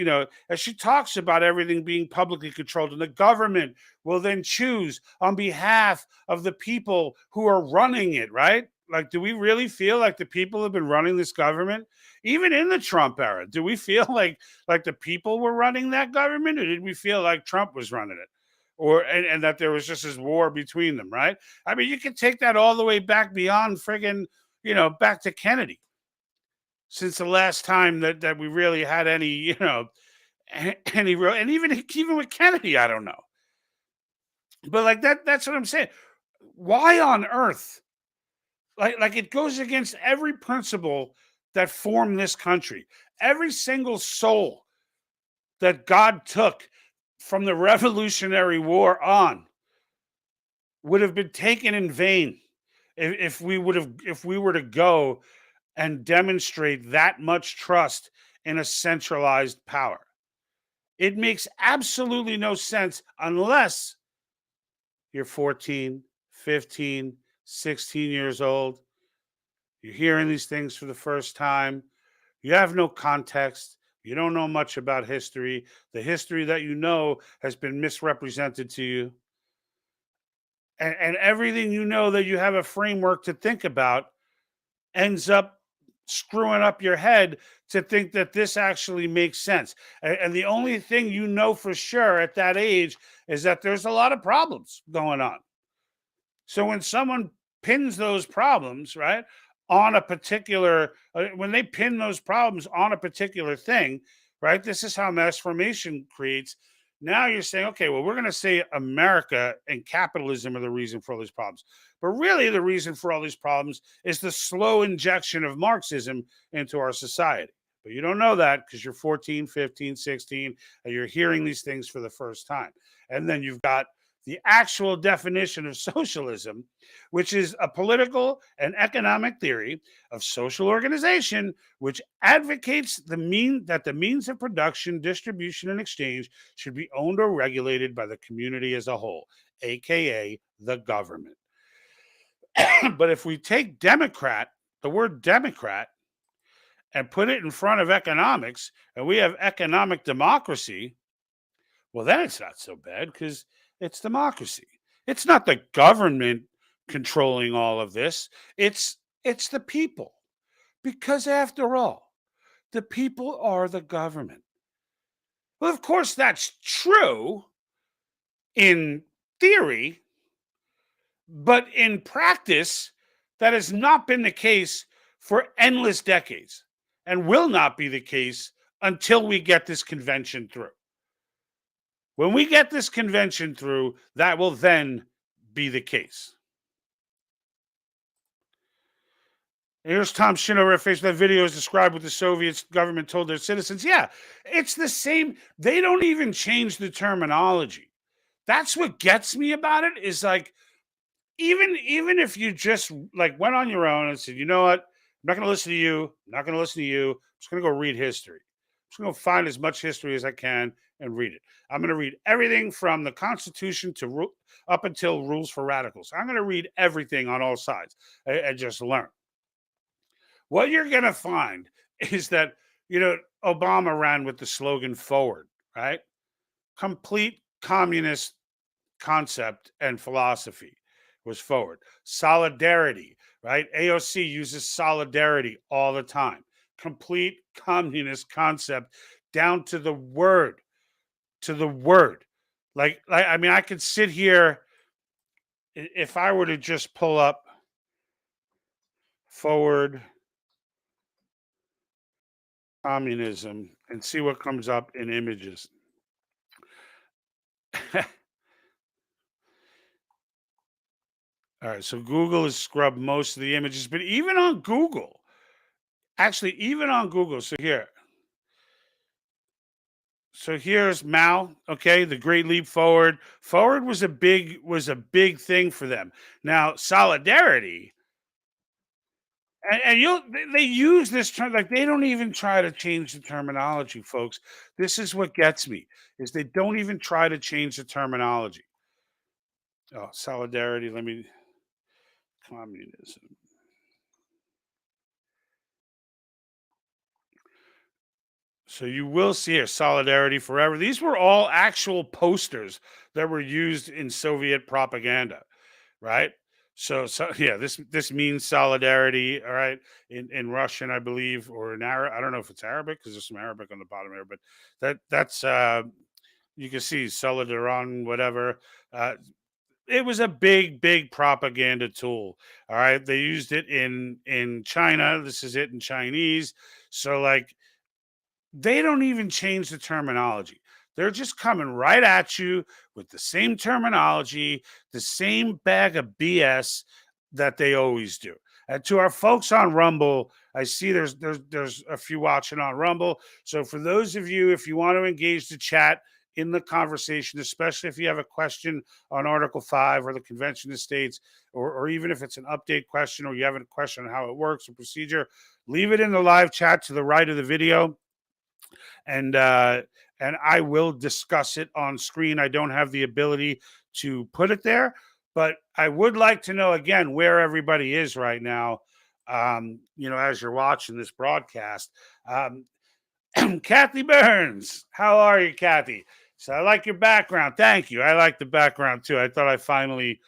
as she talks about everything being publicly controlled, and the government will then choose on behalf of the people who are running it, right? Like, do we really feel like the people have been running this government? Even in the Trump era, do we feel like the people were running that government, or did we feel like Trump was running it? and that there was just this war between them, right? I mean, you can take that all the way back beyond friggin', back to Kennedy, since the last time that we really had any, any real, and even with Kennedy, I don't know. But like that's what I'm saying. Why on earth? Like it goes against every principle that formed this country. Every single soul that God took from the Revolutionary War on would have been taken in vain if we were to go and demonstrate that much trust in a centralized power. It makes absolutely no sense unless you're 14, 15, 16 years old. You're hearing these things for the first time. You have no context. You don't know much about history. The history that you know has been misrepresented to you. And everything you know that you have a framework to think about ends up screwing up your head to think that this actually makes sense. And the only thing you know for sure at that age is that there's a lot of problems going on. So when someone pins those problems, right, on a particular, when they pin those problems on a particular thing, right, this is how mass formation creates. Now you're saying, okay, well, we're going to say America and capitalism are the reason for all these problems. But really, the reason for all these problems is the slow injection of Marxism into our society. But you don't know that because you're 14, 15, 16, and you're hearing these things for the first time. And then you've got the actual definition of socialism, which is a political and economic theory of social organization, which advocates that the means of production, distribution, and exchange should be owned or regulated by the community as a whole, aka the government. But if we take Democrat, the word Democrat, and put it in front of economics, and we have economic democracy, well, then it's not so bad because it's democracy. It's not the government controlling all of this. It's the people. Because after all, the people are the government. Well, of course, that's true in theory, but in practice, that has not been the case for endless decades and will not be the case until we get this convention through. When we get this convention through, that will then be the case. Here's Tom Shin over at Facebook. That video is described what the Soviet government told their citizens. Yeah, it's the same. They don't even change the terminology. That's what gets me about it is like, even if you just like went on your own and said, you know what, I'm not going to listen to you. I'm not going to listen to you. I'm just going to go read history. I'm just going to find as much history as I can and read it. I'm going to read everything from the Constitution to up until Rules for Radicals. I'm going to read everything on all sides and just learn. What you're going to find is that, Obama ran with the slogan forward, right? Complete communist concept and philosophy was forward. Solidarity, right? AOC uses solidarity all the time. Complete communist concept down to the word. Like I mean, I could sit here if I were to just pull up forward communism and see what comes up in images. All right, so Google has scrubbed most of the images, but even on Google, so here's Mao, okay, the Great Leap Forward. Forward was a big thing for them. Now, solidarity, and they use this term, like they don't even try to change the terminology, folks. This is what gets me, is they don't even try to change the terminology. Oh, solidarity, communism. So you will see here, solidarity forever. These were all actual posters that were used in Soviet propaganda, right? So yeah, this means solidarity, all right, in Russian, I believe, or in Arabic. I don't know if it's Arabic because there's some Arabic on the bottom here, but that's You can see Solidaron, whatever. It was a big propaganda tool. All right, they used it in China. This is it in Chinese. So like, they don't even change the terminology. They're just coming right at you with the same terminology, the same bag of BS that they always do. And to our folks on Rumble, I see there's a few watching on Rumble. So for those of you, if you want to engage the chat in the conversation, especially if you have a question on Article 5 or the Convention of States, or even if it's an update question or you have a question on how it works or procedure, leave it in the live chat to the right of the video, and I will discuss it on screen. I don't have the ability to put it there, but I would like to know again where everybody is right now. As you're watching this broadcast, Kathy Burns, how are you, Kathy? So I like your background. Thank you. I like the background too. I thought I finally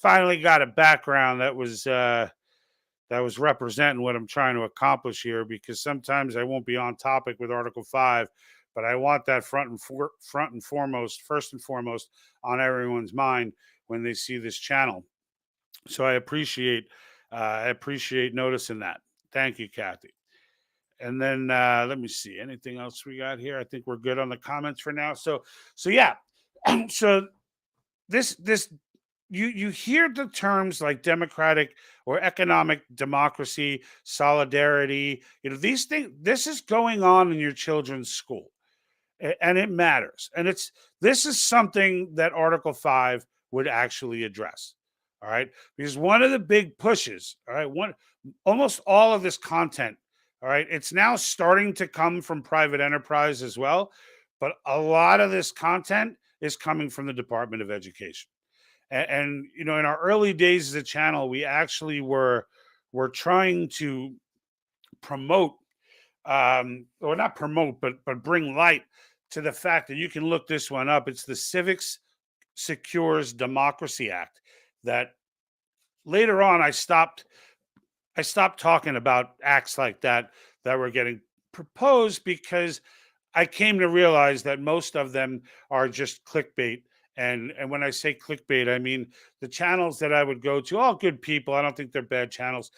got a background that was representing what I'm trying to accomplish here, because sometimes I won't be on topic with Article 5, but I want that front and foremost, first and foremost, on everyone's mind when they see this channel. So I appreciate noticing that. Thank you, Kathy. And then let me see, anything else we got here? I think we're good on the comments for now. So yeah, so this you hear the terms like democratic or economic democracy, solidarity, these things. This is going on in your children's school, and it matters. And this is something that Article 5 would actually address. All right, because one of the big pushes, all right, almost all of this content, all right, it's now starting to come from private enterprise as well, but a lot of this content is coming from the Department of Education. And in our early days as a channel, we actually were trying to promote, or not promote, but bring light to the fact that you can look this one up. It's the Civics Secures Democracy Act. That later on I stopped talking about acts like that were getting proposed, because I came to realize that most of them are just clickbait. And when I say clickbait, I mean the channels that I would go to, all good people. I don't think they're bad channels.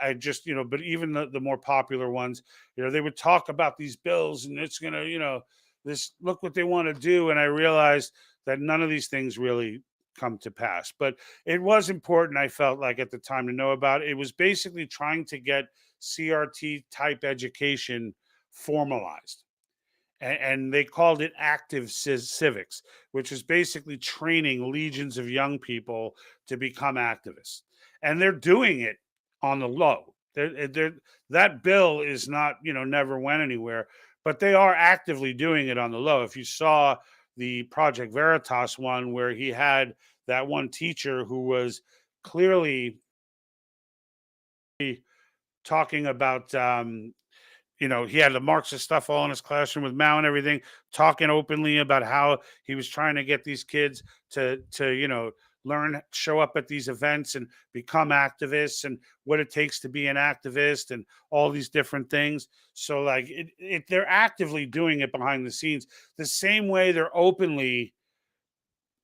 I just, but even the more popular ones, they would talk about these bills, and it's going to, this, look what they want to do. And I realized that none of these things really come to pass. But it was important, I felt like at the time, to know about it. It was basically trying to get CRT type education formalized. And they called it active civics, which is basically training legions of young people to become activists. And they're doing it on the low. That bill is not, never went anywhere, but they are actively doing it on the low. If you saw the Project Veritas one, where he had that one teacher who was clearly talking about, he had the Marxist stuff all in his classroom with Mao and everything, talking openly about how he was trying to get these kids to learn, show up at these events and become activists, and what it takes to be an activist, and all these different things. So like they're actively doing it behind the scenes, the same way they're openly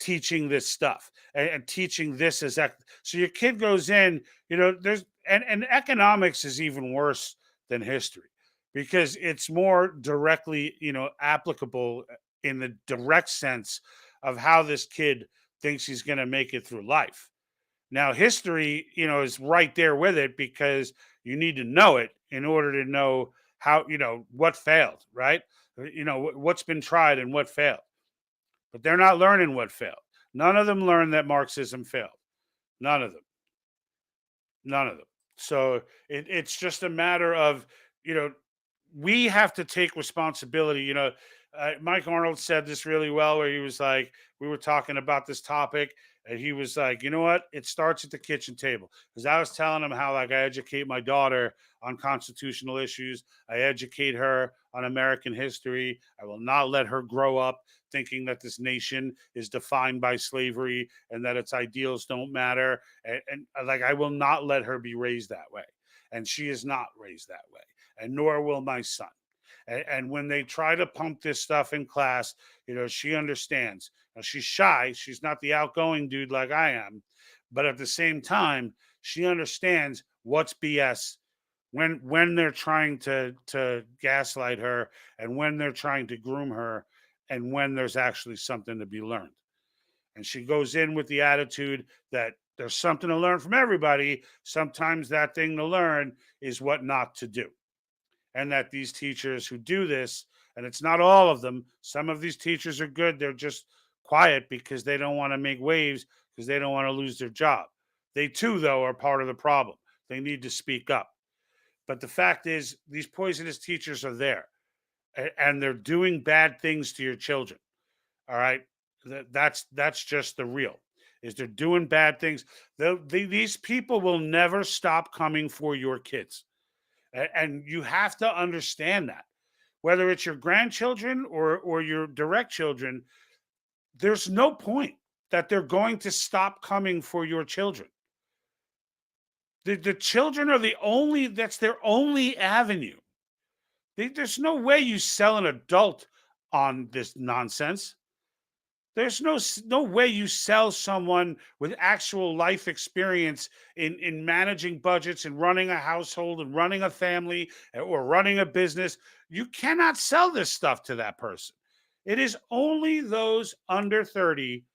teaching this stuff, and teaching this as so your kid goes in, there's and economics is even worse than history, because it's more directly, applicable in the direct sense of how this kid thinks he's going to make it through life. Now, history, is right there with it, because you need to know it in order to know how, what failed, right? What's been tried and what failed. But they're not learning what failed. None of them learned that Marxism failed. None of them. None of them. So it's just a matter of, we have to take responsibility. Mike Arnold said this really well, where he was like, we were talking about this topic, and he was like, you know what? It starts at the kitchen table. Because I was telling him how, like, I educate my daughter on constitutional issues. I educate her on American history. I will not let her grow up thinking that this nation is defined by slavery and that its ideals don't matter. And like, I will not let her be raised that way. And she is not raised that way. And nor will my son. And when they try to pump this stuff in class, she understands. Now, she's shy. She's not the outgoing dude like I am. But at the same time, she understands what's BS when they're trying to gaslight her, and when they're trying to groom her, and when there's actually something to be learned. And she goes in with the attitude that there's something to learn from everybody. Sometimes that thing to learn is what not to do. And that these teachers who do this, and it's not all of them, some of these teachers are good. They're just quiet because they don't want to make waves, because they don't want to lose their job. They too, though, are part of the problem. They need to speak up. But the fact is, these poisonous teachers are there, and they're doing bad things to your children. All right, that's just the real. Is they're doing bad things. These people will never stop coming for your kids, and you have to understand that. Whether it's your grandchildren or your direct children, there's no point that they're going to stop coming for your children. The children are that's their only avenue. There's no way you sell an adult on this nonsense. There's no way you sell someone with actual life experience in managing budgets and running a household and running a family or running a business. You cannot sell this stuff to that person. It is only those under 30.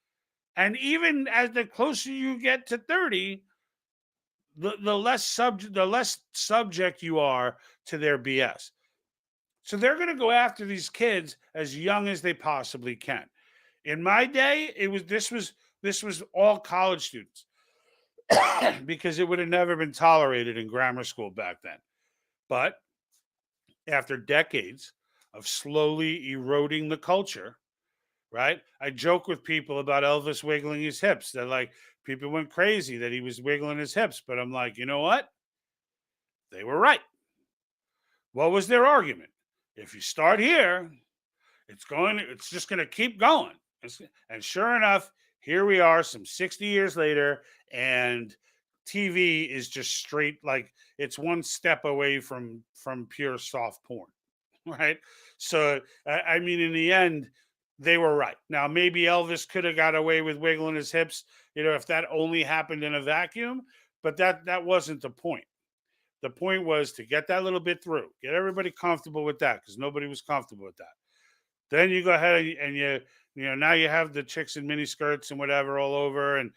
And even as the closer you get to 30, the less subject you are to their BS. So they're going to go after these kids as young as they possibly can. In my day, this was all college students because it would have never been tolerated in grammar school back then. But after decades of slowly eroding the culture, right? I joke with people about Elvis wiggling his hips. They're like, people went crazy that he was wiggling his hips. But I'm like, you know what? They were right. What was their argument? If you start here, it's just going to keep going. And sure enough, here we are some 60 years later, and TV is just straight, like it's one step away from pure soft porn, right? So, I mean, in the end, they were right. Now, maybe Elvis could have got away with wiggling his hips, if that only happened in a vacuum, but that wasn't the point. The point was to get that little bit through, get everybody comfortable with that, because nobody was comfortable with that. Then you go ahead and now you have the chicks in mini skirts and whatever all over, and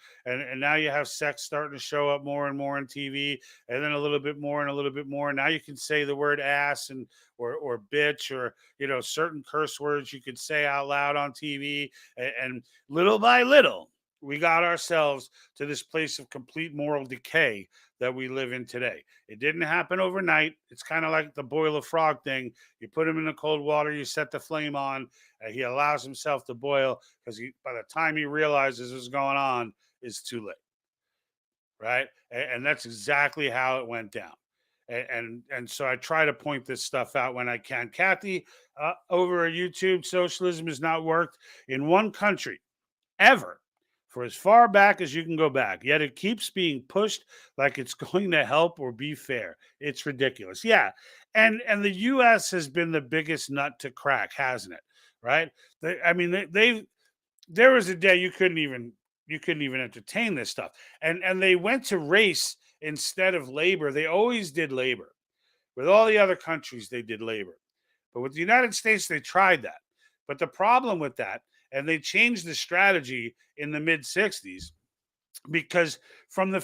now you have sex starting to show up more and more on TV, and then a little bit more and a little bit more. Now you can say the word ass and or bitch, or certain curse words you could say out loud on TV, and little by little we got ourselves to this place of complete moral decay that we live in today. It didn't happen overnight. It's kind of like the boil a frog thing. You put him in the cold water, you set the flame on, and he allows himself to boil, because by the time he realizes what's going on, it's too late. Right? And that's exactly how it went down. And so I try to point this stuff out when I can. Kathy, over at YouTube, socialism has not worked in one country ever for as far back as you can go back, yet it keeps being pushed like it's going to help or be fair. It's ridiculous. Yeah. And the US has been the biggest nut to crack, hasn't it? Right? There was a day you couldn't even entertain this stuff. And they went to race instead of labor. They always did labor. With all the other countries, they did labor. But with the United States, they tried that. But the problem with that, and they changed the strategy in the mid 60s, because from the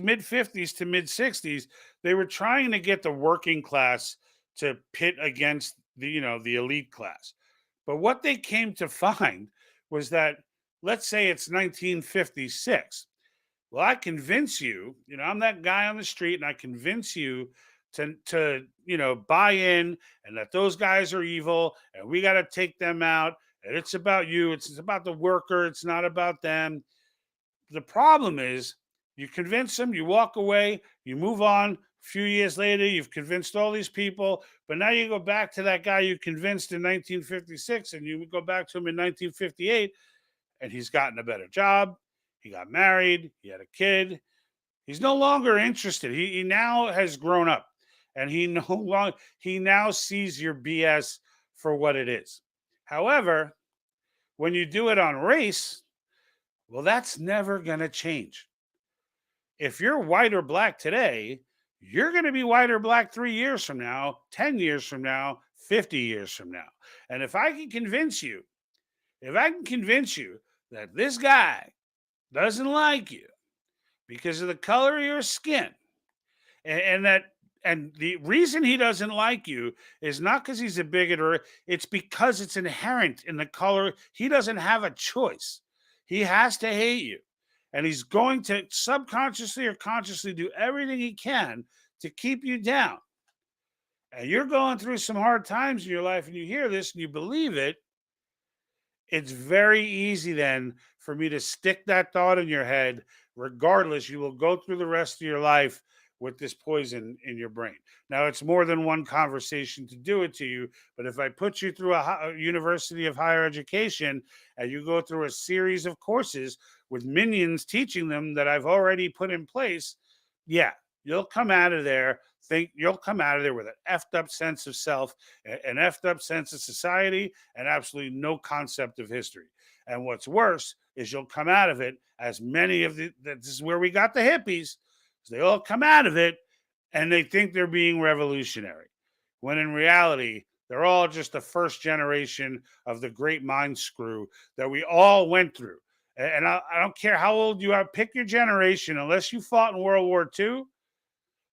mid 50s to mid 60s, they were trying to get the working class to pit against the elite class. But what they came to find was that, let's say it's 1956. Well, I convince you, I'm that guy on the street, and I convince you to buy in, and that those guys are evil, and we got to take them out. And it's about you. It's about the worker. It's not about them. The problem is, you convince them, you walk away, you move on. A few years later, you've convinced all these people, but now you go back to that guy you convinced in 1956, and you go back to him in 1958, and he's gotten a better job. He got married. He had a kid. He's no longer interested. He now has grown up. and he now sees your BS for what it is. However, when you do it on race, well, that's never going to change. If you're white or black today, you're going to be white or black 3 years from now, 10 years from now, 50 years from now. And if I can convince you that this guy doesn't like you because of the color of your skin, and the reason he doesn't like you is not because he's a bigot, or it's because it's inherent in the color. He doesn't have a choice. He has to hate you. And he's going to subconsciously or consciously do everything he can to keep you down. And you're going through some hard times in your life and you hear this and you believe it. It's very easy then for me to stick that thought in your head. Regardless, you will go through the rest of your life with this poison in your brain. Now, it's more than one conversation to do it to you, but if I put you through a university of higher education and you go through a series of courses with minions teaching them that I've already put in place, yeah, you'll come out of there with an effed up sense of self, an effed up sense of society, and absolutely no concept of history. And what's worse is you'll come out of it as this is where we got the hippies. So they all come out of it and they think they're being revolutionary, when in reality, they're all just the first generation of the great mind screw that we all went through. And I don't care how old you are, pick your generation, unless you fought in World War II,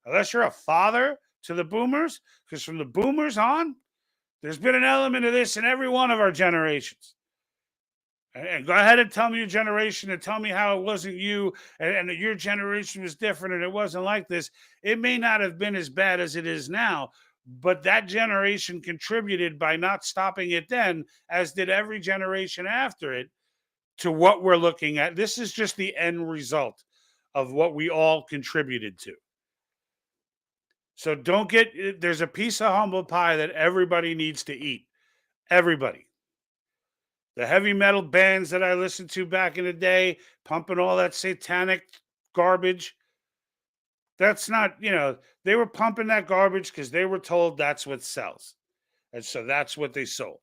unless you're a father to the boomers, because from the boomers on, there's been an element of this in every one of our generations. And go ahead and tell me your generation and tell me how it wasn't you and that your generation was different and it wasn't like this. It may not have been as bad as it is now, but that generation contributed by not stopping it then, as did every generation after it, to what we're looking at. This is just the end result of what we all contributed to. So there's a piece of humble pie that everybody needs to eat. Everybody. The heavy metal bands that I listened to back in the day, pumping all that satanic garbage. That's not, they were pumping that garbage because they were told that's what sells. And so that's what they sold.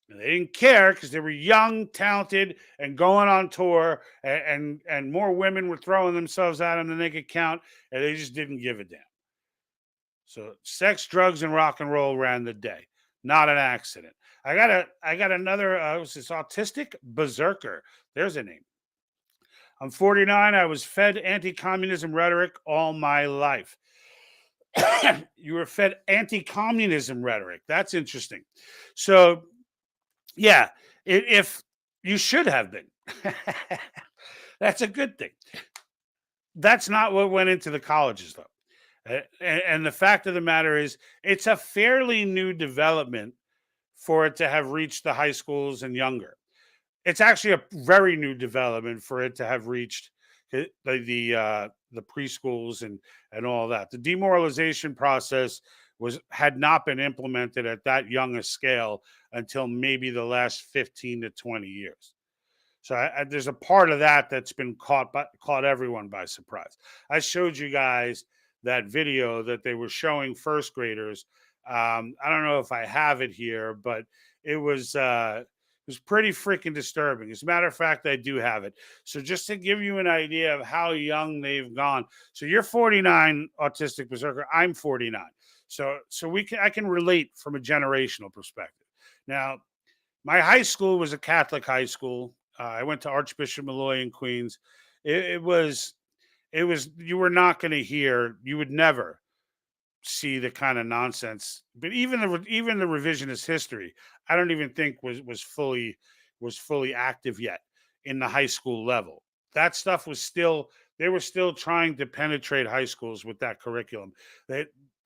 And they didn't care because they were young, talented, and going on tour, and more women were throwing themselves out on the naked count, and they just didn't give a damn. So sex, drugs, and rock and roll ran the day. Not an accident. I got another, what's this, autistic berserker. There's a name. I'm 49. I was fed anti-communism rhetoric all my life. You were fed anti-communism rhetoric. That's interesting. So, yeah, if you should have been. That's a good thing. That's not what went into the colleges, though. And the fact of the matter is, it's a fairly new development for it to have reached the high schools and younger. It's actually a very new development for it to have reached the preschools and all that. The demoralization process had not been implemented at that young a scale until maybe the last 15 to 20 years. So there's a part of that that's been caught everyone by surprise. I showed you guys that video that they were showing first graders. I don't know if I have it here, but it was pretty freaking disturbing. As a matter of fact, I do have it. So just to give you an idea of how young they've gone. So you're 49, autistic berserker. I'm 49. So I can relate from a generational perspective. Now, my high school was a Catholic high school. I went to Archbishop Malloy in Queens. It was you were not going to hear. You would never see the kind of nonsense. But even the revisionist history, I don't even think was fully active yet in the high school level. That stuff they were still trying to penetrate high schools with that curriculum.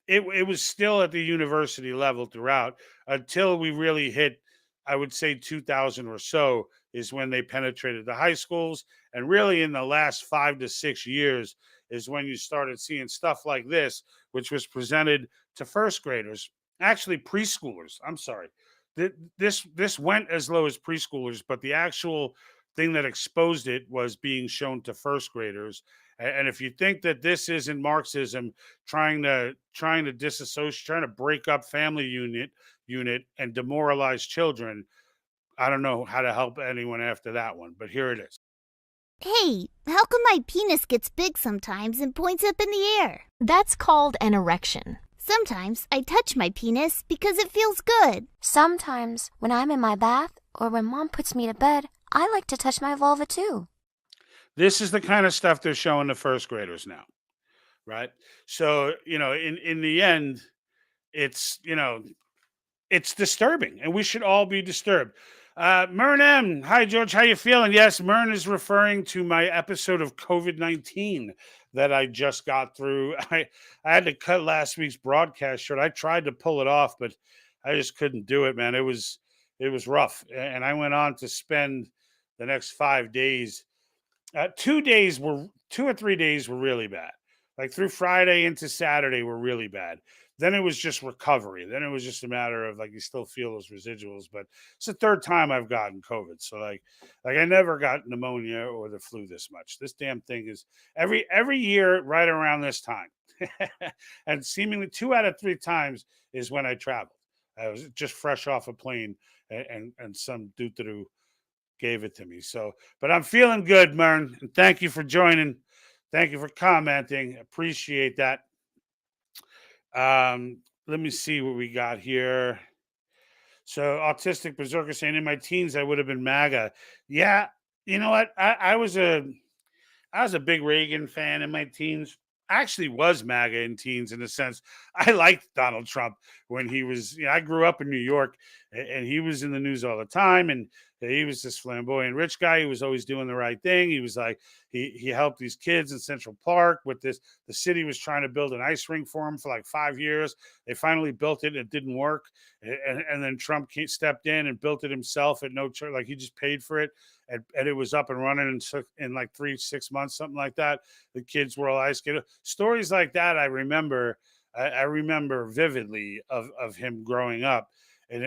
It was still at the university level throughout until we really hit, I would say 2000 or so is when they penetrated the high schools. And really in the last 5 to 6 years is when you started seeing stuff like this, which was presented to first graders, actually preschoolers. I'm sorry. This went as low as preschoolers, but the actual thing that exposed it was being shown to first graders. And if you think that this isn't Marxism trying to disassociate, trying to break up family unit and demoralize children, I don't know how to help anyone after that one. But here it is. Hey, how come my penis gets big sometimes and points up in the air? That's called an erection. Sometimes I touch my penis because it feels good. Sometimes when I'm in my bath or when Mom puts me to bed, I like to touch my vulva too. This is the kind of stuff they're showing to first graders now, right? So, in the end, it's, it's disturbing, and we should all be disturbed. Mern M, hi George, how you feeling? Yes, Mern is referring to my episode of COVID-19 that I just got through. I had to cut last week's broadcast short. I tried to pull it off, but I just couldn't do it, man. It was rough, and I went on to spend the next 5 days. 2 or 3 days were really bad. Like through Friday into Saturday were really bad. Then it was just recovery. Then it was just a matter of like you still feel those residuals. But it's the third time I've gotten COVID. So like I never got pneumonia or the flu this much. This damn thing is every year right around this time. And seemingly 2 out of 3 times is when I traveled. I was just fresh off a plane and some doo-doo gave it to me. So, but I'm feeling good, Mern. And thank you for joining. Thank you for commenting. Appreciate that. Let me see what we got here. So, Autistic Berserker saying, in my teens, I would have been MAGA. Yeah, you know what? I was a big Reagan fan in my teens. I actually was MAGA in teens in a sense. I liked Donald Trump when he was, I grew up in New York and he was in the news all the time. And he was this flamboyant rich guy who was always doing the right thing. He was like, he helped these kids in Central Park with this. The city was trying to build an ice rink for him for like 5 years. They finally built it. It didn't work. And then Trump stepped in and built it himself at no charge. Like he just paid for it. And it was up and running in like 3-6 months, something like that. The kids were all ice skating. Stories like that I remember. I remember vividly of him growing up. And,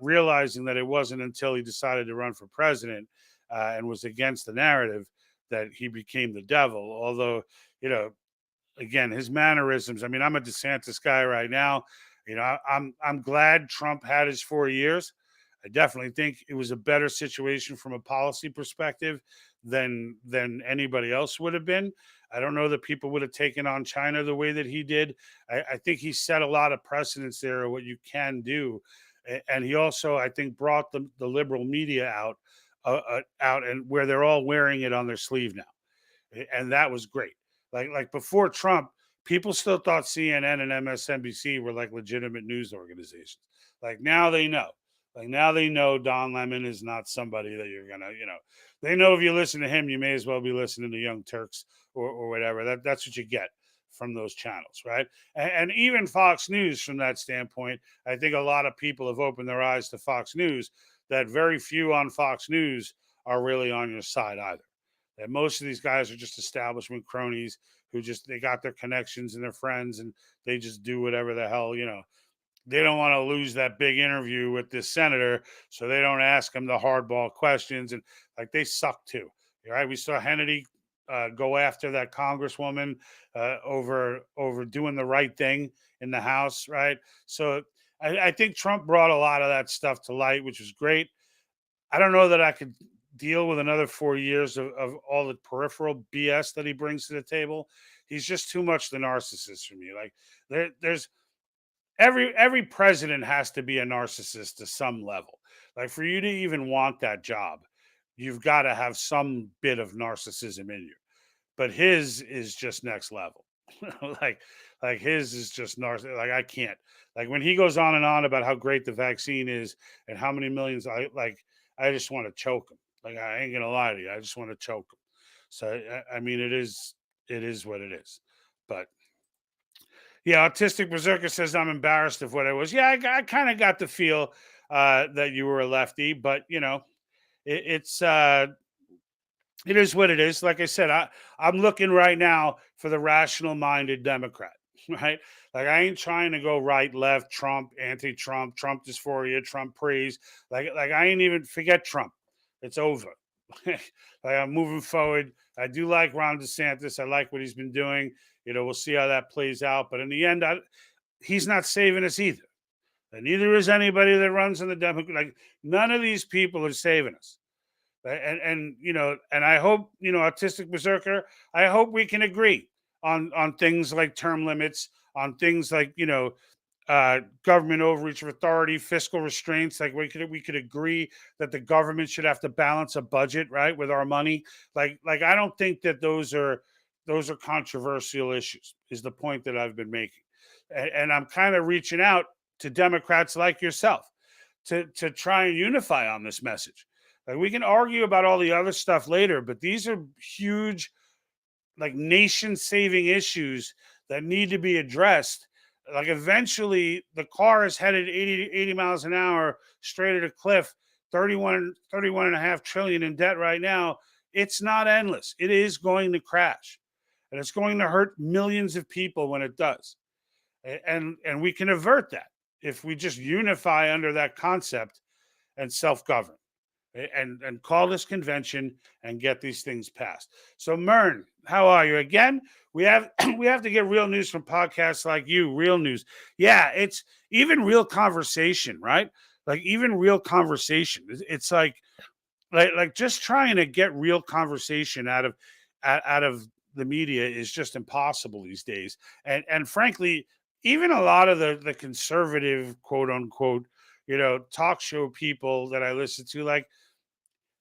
realizing that it wasn't until he decided to run for president and was against the narrative that he became the devil. Although, again, his mannerisms. I mean, I'm a DeSantis guy right now. I'm glad Trump had his 4 years. I definitely think it was a better situation from a policy perspective than anybody else would have been. I don't know that people would have taken on China the way that he did. I think he set a lot of precedents there of what you can do. And he also, I think, brought the liberal media out and where they're all wearing it on their sleeve now. And that was great. Like before Trump, people still thought CNN and MSNBC were like legitimate news organizations. Like now they know. Like now they know Don Lemon is not somebody that you're going to, they know if you listen to him, you may as well be listening to Young Turks or whatever. That's what you get from those channels, right? And even Fox News from that standpoint, I think a lot of people have opened their eyes to Fox News, that very few on Fox News are really on your side either. That most of these guys are just establishment cronies who they got their connections and their friends and they just do whatever the hell, They don't want to lose that big interview with this senator, so they don't ask him the hardball questions. And like they suck too, right? We saw Hannity go after that congresswoman over doing the right thing in the House, right? So I think Trump brought a lot of that stuff to light, which was great. I don't know that I could deal with another 4 years of all the peripheral BS that he brings to the table. He's just too much the narcissist for me. Like there's every president has to be a narcissist to some level. Like for you to even want that job, you've got to have some bit of narcissism in you. But his is just next level. like his is just narcissism. Like I can't. Like when he goes on and on about how great the vaccine is and how many millions, I just want to choke him. Like I ain't gonna lie to you, I just want to choke him. So I mean, it is what it is. But yeah, Autistic Berserker says I'm embarrassed of what I was. Yeah, I kind of got the feel that you were a lefty, but it's it is what it is. Like I said, I'm looking right now for the rational-minded Democrat, right? Like I ain't trying to go right, left, Trump, anti-Trump, Trump dysphoria, Trump praise. Like I ain't even forget Trump. It's over. like I'm moving forward. I do like Ron DeSantis. I like what he's been doing. We'll see how that plays out. But in the end, he's not saving us either. And neither is anybody that runs in the Democrat. Like, none of these people are saving us. And I hope, Autistic Berserker, I hope we can agree on things like term limits, on things like, government overreach of authority, fiscal restraints. Like, we could agree that the government should have to balance a budget, right, with our money. Like I don't think that those are controversial issues, is the point that I've been making. And I'm kind of reaching out to Democrats like yourself to try and unify on this message. Like, we can argue about all the other stuff later, but these are huge, like, nation-saving issues that need to be addressed. Like, eventually, the car is headed 80 miles an hour straight at a cliff, 31.5 trillion in debt right now. It's not endless. It is going to crash, and it's going to hurt millions of people when it does. And we can avert that if we just unify under that concept and self-govern. And call this convention and get these things passed. So, Mern, how are you? Again, we have to get real news from podcasts like you. Real news, yeah. It's even real conversation, right? Like, even real conversation. It's like just trying to get real conversation out of the media is just impossible these days. And frankly, even a lot of the conservative, quote unquote, talk show people that I listen to, like,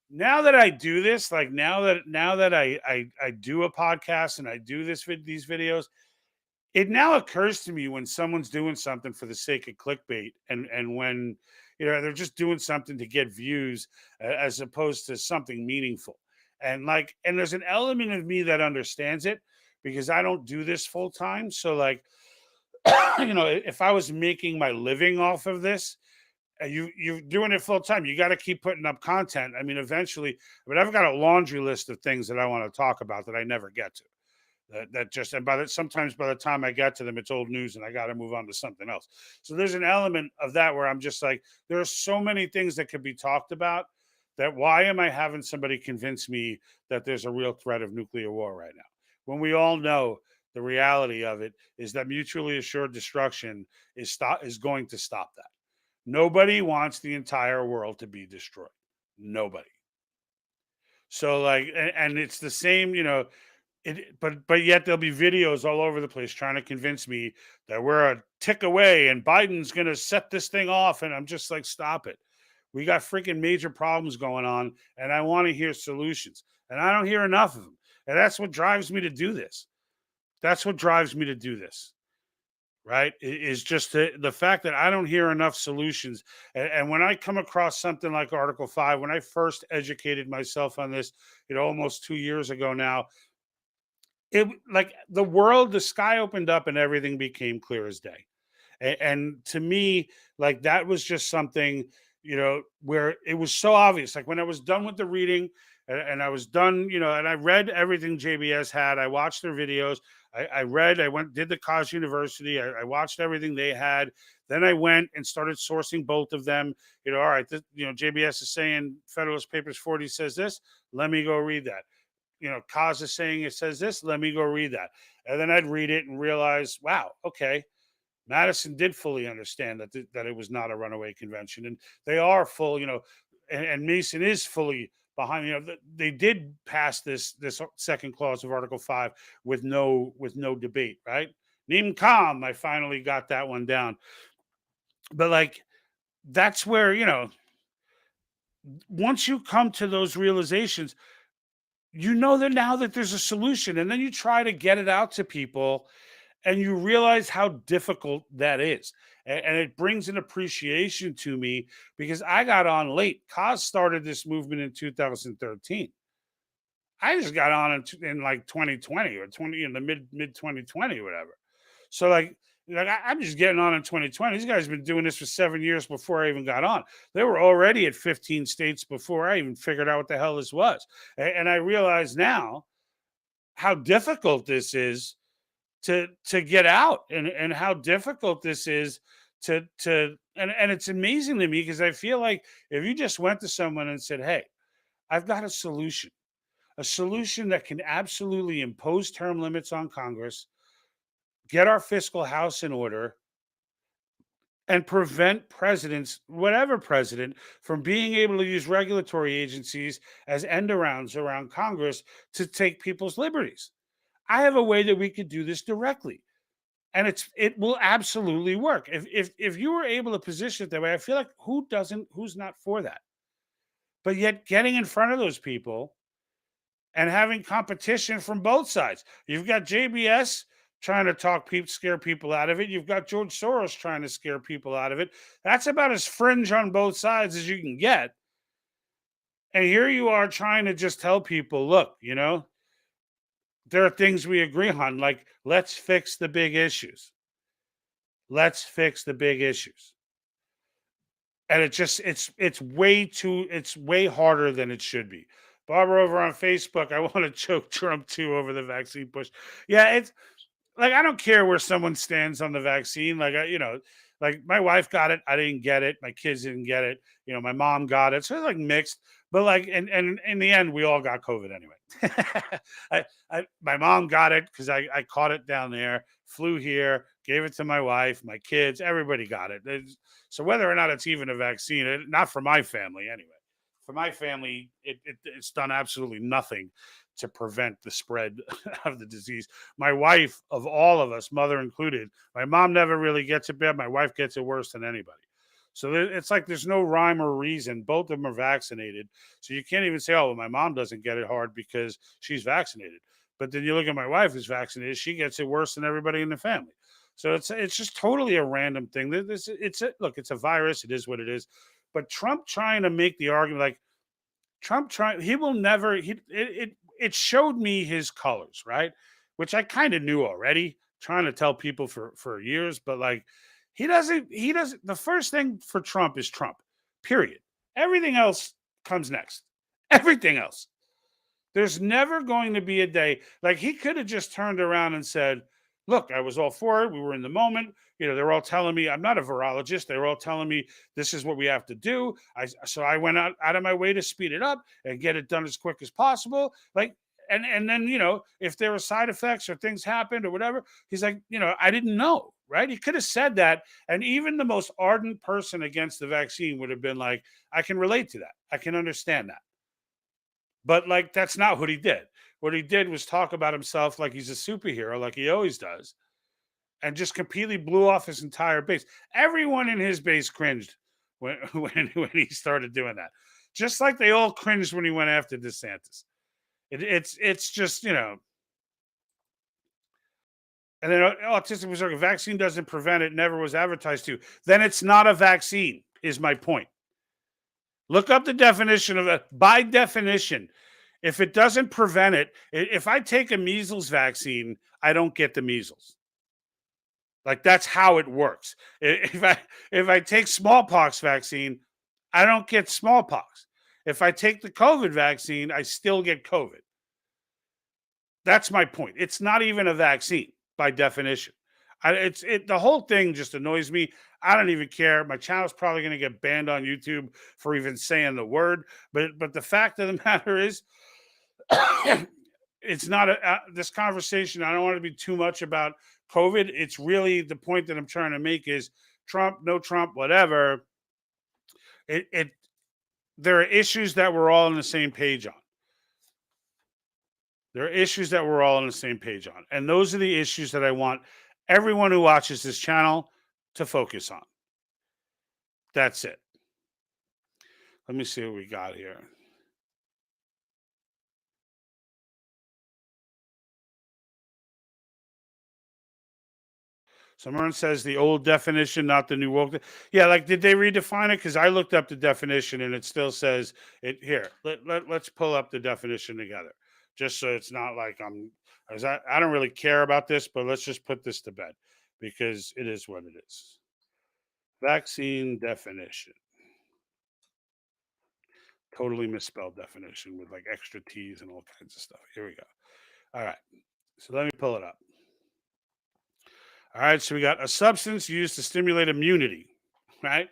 now that I do this, like, now that I do a podcast and I do these videos, it now occurs to me when someone's doing something for the sake of clickbait, and when they're just doing something to get views, as opposed to something meaningful. And there's an element of me that understands it, because I don't do this full time. So, like, if I was making my living off of this, you're doing it full time, you got to keep putting up content. I mean, eventually, I've got a laundry list of things that I want to talk about that I never get to. Sometimes by the time I get to them, it's old news and I got to move on to something else. So there's an element of that where I'm just like, there are so many things that could be talked about, that why am I having somebody convince me that there's a real threat of nuclear war right now, when we all know the reality of it is that mutually assured destruction is going to stop that. Nobody wants the entire world to be destroyed. Nobody. So, like, and it's the same, but yet there'll be videos all over the place trying to convince me that we're a tick away and Biden's going to set this thing off. And I'm just like, stop it. We got freaking major problems going on, and I want to hear solutions, and I don't hear enough of them. And that's what drives me to do this. Right, is just the fact that I don't hear enough solutions. And when I come across something like Article 5, when I first educated myself on this, almost 2 years ago now, it, like, the sky opened up and everything became clear as day. And to me, like, that was just something, where it was so obvious. Like, when I was done with the reading, and I was done, and I read everything JBS had, I watched their videos, I did the CoS University, I watched everything they had. Then I went and started sourcing both of them. All right, JBS is saying Federalist Papers 40 says this, let me go read that. CoS is saying it says this, let me go read that. And then I'd read it and realize, wow, okay, Madison did fully understand that it was not a runaway convention, and they are full, and Mason is fully behind. They did pass this second clause of Article 5 with no debate, right? Neem Calm, I finally got that one down. But, like, that's where, once you come to those realizations, that now that there's a solution, and then you try to get it out to people, and you realize how difficult that is. And it brings an appreciation to me, because I got on late. CoS started this movement in 2013. I just got on in like 2020 or in the mid 2020 or whatever. So, like I'm just getting on in 2020. These guys have been doing this for 7 years before I even got on. They were already at 15 states before I even figured out what the hell this was. And I realize now how difficult this is to get out, and how difficult this is and it's amazing to me, because I feel like if you just went to someone and said, hey, I've got a solution that can absolutely impose term limits on Congress, get our fiscal house in order, and prevent presidents, whatever president, from being able to use regulatory agencies as end arounds around Congress to take people's liberties. I have a way that we could do this directly. And it will absolutely work. If you were able to position it that way, I feel like who's not for that? But yet getting in front of those people and having competition from both sides. You've got JBS trying to scare people out of it. You've got George Soros trying to scare people out of it. That's about as fringe on both sides as you can get. And here you are trying to just tell people, look, there are things we agree on, like let's fix the big issues. Let's fix the big issues. And it's way harder than it should be. Barbara over on Facebook, I want to choke Trump too over the vaccine push. Yeah, it's like I don't care where someone stands on the vaccine. Like my wife got it, I didn't get it. My kids didn't get it. My mom got it. So it's like mixed. But like, and in the end, we all got COVID anyway. My mom got it because I caught it down there, flew here, gave it to my wife, my kids, everybody got it. So whether or not it's even a vaccine, not for my family anyway. For my family, it's done absolutely nothing to prevent the spread of the disease. My wife, of all of us, mother included, my mom never really gets it bad. My wife gets it worse than anybody. So it's like there's no rhyme or reason. Both of them are vaccinated. So you can't even say, oh, well, my mom doesn't get it hard because she's vaccinated. But then you look at my wife who's vaccinated, she gets it worse than everybody in the family. So it's just totally a random thing. Look, it's a virus. It is what it is. But Trump trying to make the argument, like he will never, it showed me his colors, right? Which I kind of knew already, trying to tell people for years, but like, he doesn't, the first thing for Trump is Trump, period. Everything else comes next. Everything else. There's never going to be a day, like he could have just turned around and said, look, I was all for it. We were in the moment. They're all telling me, I'm not a virologist. They were all telling me this is what we have to do. So I went out of my way to speed it up and get it done as quick as possible. Like, and then, if there were side effects or things happened or whatever, he's like, I didn't know, right? He could have said that. And even the most ardent person against the vaccine would have been like, I can relate to that. I can understand that. But like, that's not what he did. What he did was talk about himself like he's a superhero, like he always does, and just completely blew off his entire base. Everyone in his base cringed when he started doing that. Just like they all cringed when he went after DeSantis. It's just, and then autistic was like, a vaccine doesn't prevent it, never was advertised to. Then it's not a vaccine, is my point. Look up the definition of it. By definition, if it doesn't prevent it, if I take a measles vaccine, I don't get the measles. Like, that's how it works. If I take smallpox vaccine, I don't get smallpox. If I take the COVID vaccine, I still get COVID. That's my point. It's not even a vaccine by definition. The whole thing just annoys me. I don't even care. My channel's probably going to get banned on YouTube for even saying the word. But the fact of the matter is, it's not this conversation. I don't want to be too much about COVID. It's really the point that I'm trying to make is Trump, no Trump, whatever. There are issues that we're all on the same page on. There are issues that we're all on the same page on. And those are the issues that I want everyone who watches this channel to focus on. That's it. Let me see what we got here. Someone says the old definition, not the new woke. Yeah, like, did they redefine it? Because I looked up the definition and it still says it here. Let's pull up the definition together, just so it's not like I don't really care about this, but let's just put this to bed because it is what it is. Vaccine definition. Totally misspelled definition with like extra T's and all kinds of stuff. Here we go. All right. So let me pull it up. All right, so we got a substance used to stimulate immunity, right?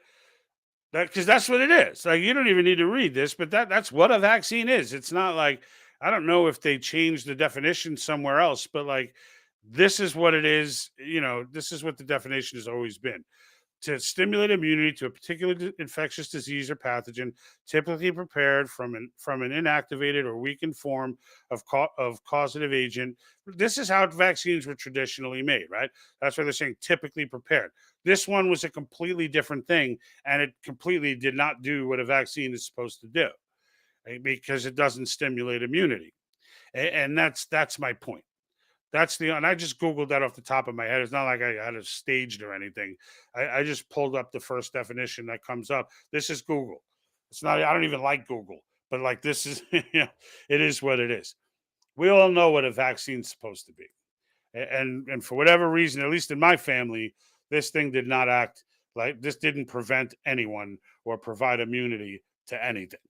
Because that's what it is. Like, you don't even need to read this, but that's what a vaccine is. It's not like, I don't know if they changed the definition somewhere else, but like, this is what it is. This is what the definition has always been: to stimulate immunity to a particular infectious disease or pathogen, typically prepared from an inactivated or weakened form of causative agent. This is how vaccines were traditionally made, right? That's why they're saying typically prepared. This one was a completely different thing, and it completely did not do what a vaccine is supposed to do, right? Because it doesn't stimulate immunity, and that's my point. And I just Googled that off the top of my head. It's not like I had it staged or anything. I just pulled up the first definition that comes up. This is Google. It's not, I don't even like Google, but like, this is, it is what it is. We all know what a vaccine's supposed to be. And for whatever reason, at least in my family, this thing did not act like, this didn't prevent anyone or provide immunity to anything.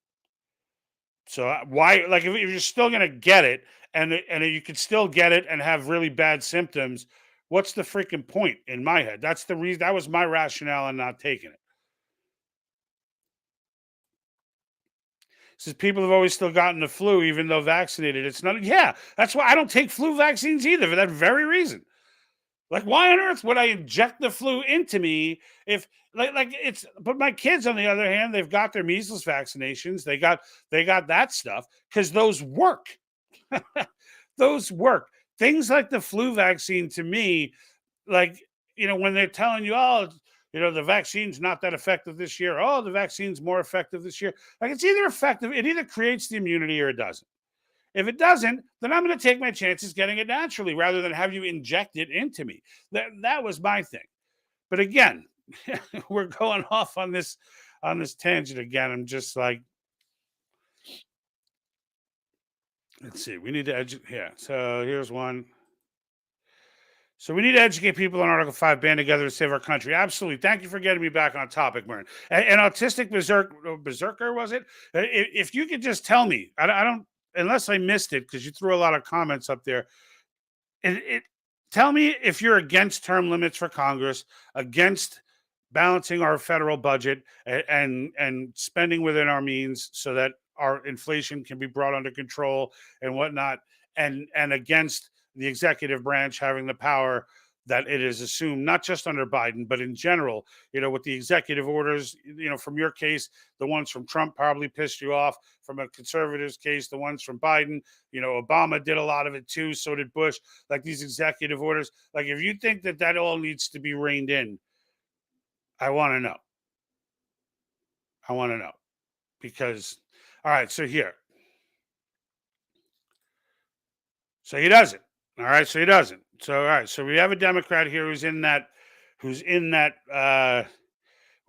So why, like, if you're still going to get it, and you could still get it and have really bad symptoms, what's the freaking point in my head? That's the reason. That was my rationale in not taking it. Says people have always still gotten the flu, even though vaccinated. It's not. Yeah, that's why I don't take flu vaccines either, for that very reason. Like, why on earth would I inject the flu into me if like it's? But my kids, on the other hand, they've got their measles vaccinations. They got that stuff because those work. Those work. Things like the flu vaccine, to me, like, when they're telling you, oh, the vaccine's not that effective this year. Oh, the vaccine's more effective this year. Like, it's either effective, it either creates the immunity or it doesn't. If it doesn't, then I'm going to take my chances getting it naturally rather than have you inject it into me. That was my thing. But again, we're going off on this tangent again. I'm just like, let's see. We need to educate. Yeah. So here's one. So we need to educate people on Article 5, band together to save our country. Absolutely. Thank you for getting me back on topic, Mern. And Autistic Berserker, was it? If you could just tell me, I don't, unless I missed it, because you threw a lot of comments up there. Tell me if you're against term limits for Congress, against balancing our federal budget and spending within our means so that our inflation can be brought under control and whatnot, and against the executive branch having the power that it is assumed, not just under Biden, but in general, with the executive orders, from your case, the ones from Trump probably pissed you off. From a conservative's case, the ones from Biden, Obama did a lot of it too. So did Bush. Like, these executive orders, like, if you think that all needs to be reined in, I want to know. Because, all right, so here. So he doesn't. All right, so he doesn't. So, all right, so we have a Democrat here who's in that what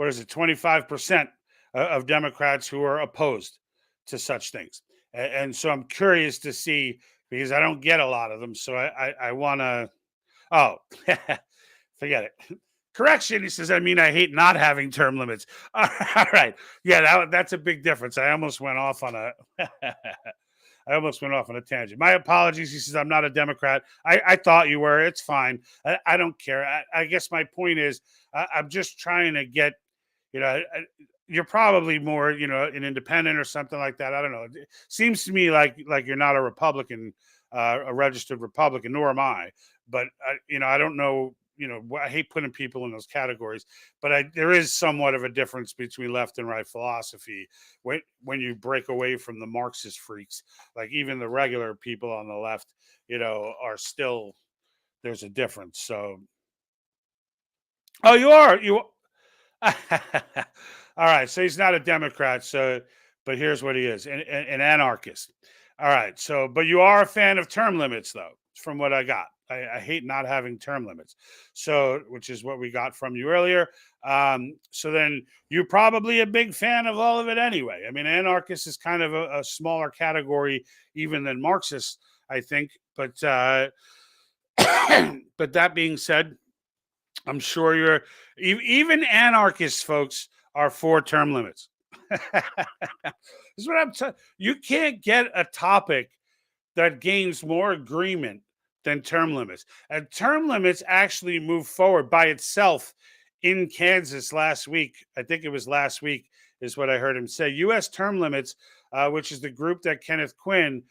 is it, 25% of Democrats who are opposed to such things. And so I'm curious to see, because I don't get a lot of them. So I want to, forget it. Correction, he says, I hate not having term limits. All right. Yeah, that's a big difference. I almost went off on a tangent. My apologies. He says, I'm not a Democrat. I thought you were. It's fine. I don't care. I guess my point is, I'm just trying to get, you're probably more, an independent or something like that. I don't know. It seems to me like you're not a Republican, a registered Republican, nor am I. But, I don't know. I hate putting people in those categories, but there is somewhat of a difference between left and right philosophy when you break away from the Marxist freaks. Like, even the regular people on the left, are still, there's a difference. So, you are. All right. So he's not a Democrat. So, but here's what he is: an anarchist. All right. So, but you are a fan of term limits, though, from what I got. I hate not having term limits. So, which is what we got from you earlier. So then you're probably a big fan of all of it anyway. Anarchist is kind of a smaller category even than Marxist, I think. But but that being said, I'm sure even anarchists, folks, are for term limits. This is what I'm telling you. You can't get a topic that gains more agreement than term limits. And term limits actually move forward by itself in Kansas last week. I think it was last week is what I heard him say. U.S. term limits, which is the group that Kenneth Quinn,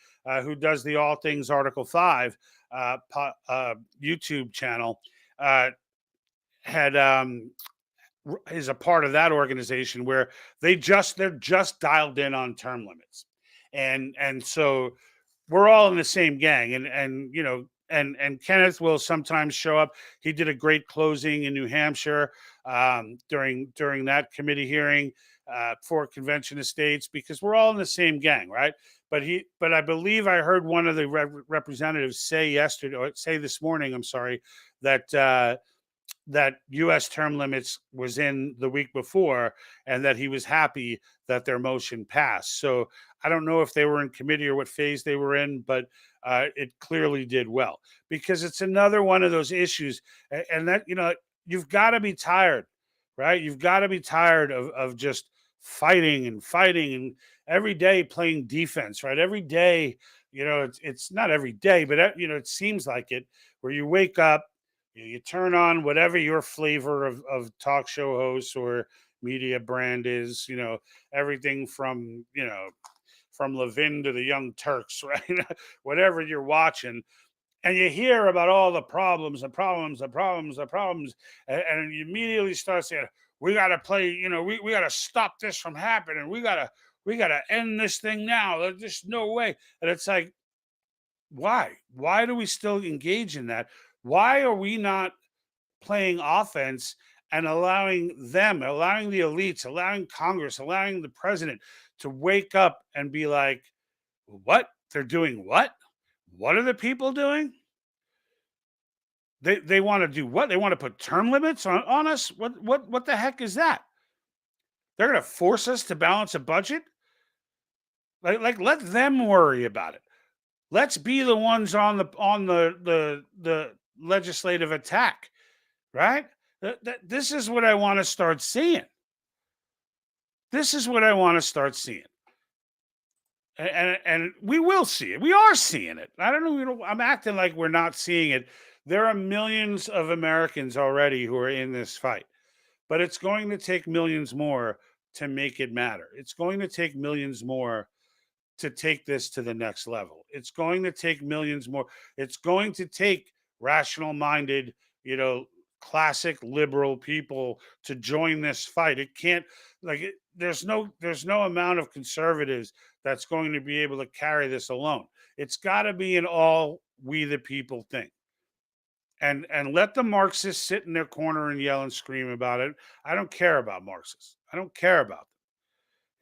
who does the All Things Article 5 YouTube channel, had is a part of that organization where they're just dialed in on term limits, and so we're all in the same gang, and and Kenneth will sometimes show up. He did a great closing in New Hampshire during that committee hearing for Convention of States, because we're all in the same gang, right? But I believe I heard one of the representatives say this morning, I'm sorry, that that U.S. term limits was in the week before, and that he was happy that their motion passed. So I don't know if they were in committee or what phase they were in, but it clearly did well, because it's another one of those issues. And that, you've got to be tired, right? You've got to be tired of just fighting and every day playing defense, right? Every day, it's not every day, but it seems like it, where you wake up, you turn on whatever your flavor of talk show hosts or media brand is, everything from Levin to the Young Turks, right? Whatever you're watching, and you hear about all the problems, and you immediately start saying, we got to play, we got to stop this from happening. We got to end this thing now. There's just no way. And it's like, why do we still engage in that? Why are we not playing offense and allowing the elites, allowing Congress, allowing the president to wake up and be like, what? They're doing what? What are the people doing? They want to do what? They want to put term limits on us? What the heck is that? They're going to force us to balance a budget? Like let them worry about it. Let's be the ones on the legislative attack, right? This is what I want to start seeing. This is what I want to start seeing. And we will see it. We are seeing it. I don't know. I'm acting like we're not seeing it. There are millions of Americans already who are in this fight, but it's going to take millions more to make it matter. It's going to take millions more to take this to the next level. It's going to take millions more. It's going to take rational minded, classic liberal people to join this fight. It can't there's no amount of conservatives that's going to be able to carry this alone. It's got to be an all we the people thing. And let the Marxists sit in their corner and yell and scream about it. I don't care about Marxists. I don't care about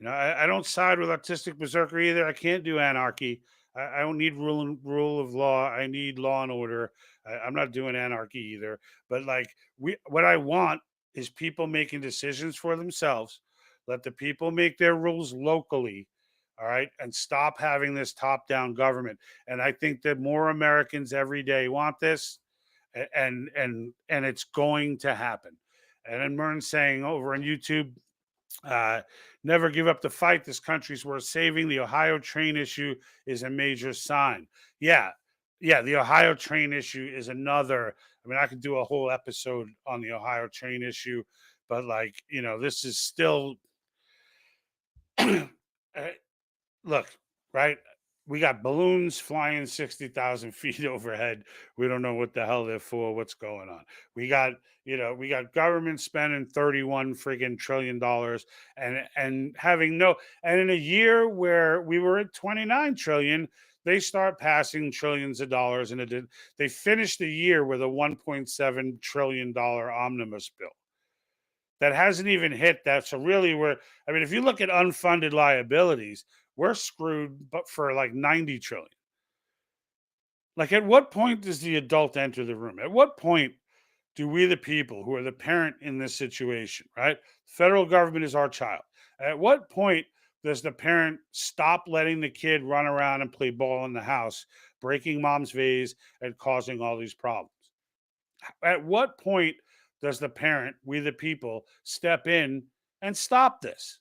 them. I don't side with autistic berserker either. I can't do anarchy. I don't need rule of law. I need law and order. I'm not doing anarchy either. But what I want is people making decisions for themselves. Let the people make their rules locally, all right, and stop having this top-down government. And I think that more Americans every day want this, and it's going to happen. And then Mern's saying over on YouTube, never give up the fight. This country's worth saving. The Ohio train issue is a major sign. Yeah. The Ohio train issue is another. I mean, I could do a whole episode on the Ohio train issue, but this is still. Look, right? We got balloons flying 60,000 feet overhead. We don't know what the hell they're for. What's going on? We got government spending $31 trillion and having and in a year where we were at 29 trillion, they start passing trillions of dollars, and they finished the year with a $1.7 trillion omnibus bill that hasn't even hit that. So really, if you look at unfunded liabilities, we're screwed, but for 90 trillion. At what point does the adult enter the room? At what point do we, the people who are the parent in this situation, right? Federal government is our child. At what point does the parent stop letting the kid run around and play ball in the house, breaking mom's vase and causing all these problems? At what point does the parent, we the people, step in and stop this?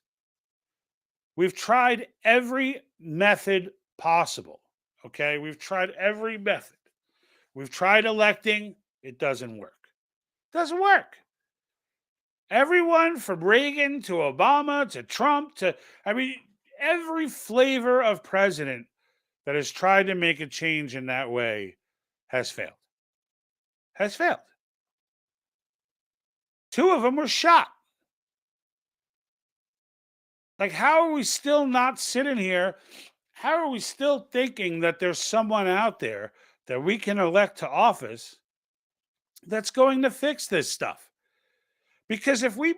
We've tried every method possible, okay? We've tried every method. We've tried electing. It doesn't work. It doesn't work. Everyone from Reagan to Obama to Trump to, I mean, every flavor of president that has tried to make a change in that way has failed. Has failed. 2 of them were shot. Like, how are we still not sitting here? How are we still thinking that there's someone out there that we can elect to office that's going to fix this stuff? Because if we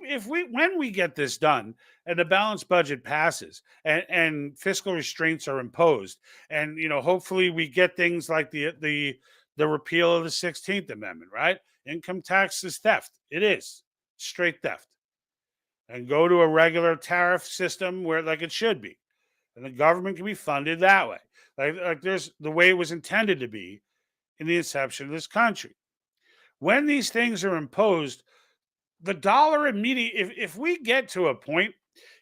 when we get this done and the balanced budget passes and fiscal restraints are imposed, and hopefully we get things like the repeal of the 16th Amendment, right? Income tax is theft. It is straight theft. And go to a regular tariff system where like it should be. And the government can be funded that way. Like there's the way it was intended to be in the inception of this country. When these things are imposed, the dollar immediately, if we get to a point,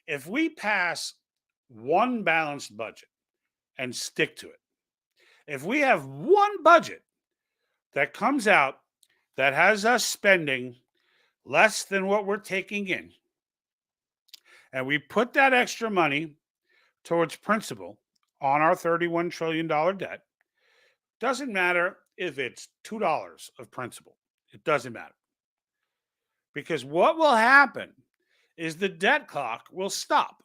if we pass one balanced budget and stick to it, if we have one budget that comes out that has us spending less than what we're taking in, and we put that extra money towards principal on our $31 trillion debt, doesn't matter if it's $2 of principal. It doesn't matter. Because what will happen is the debt clock will stop.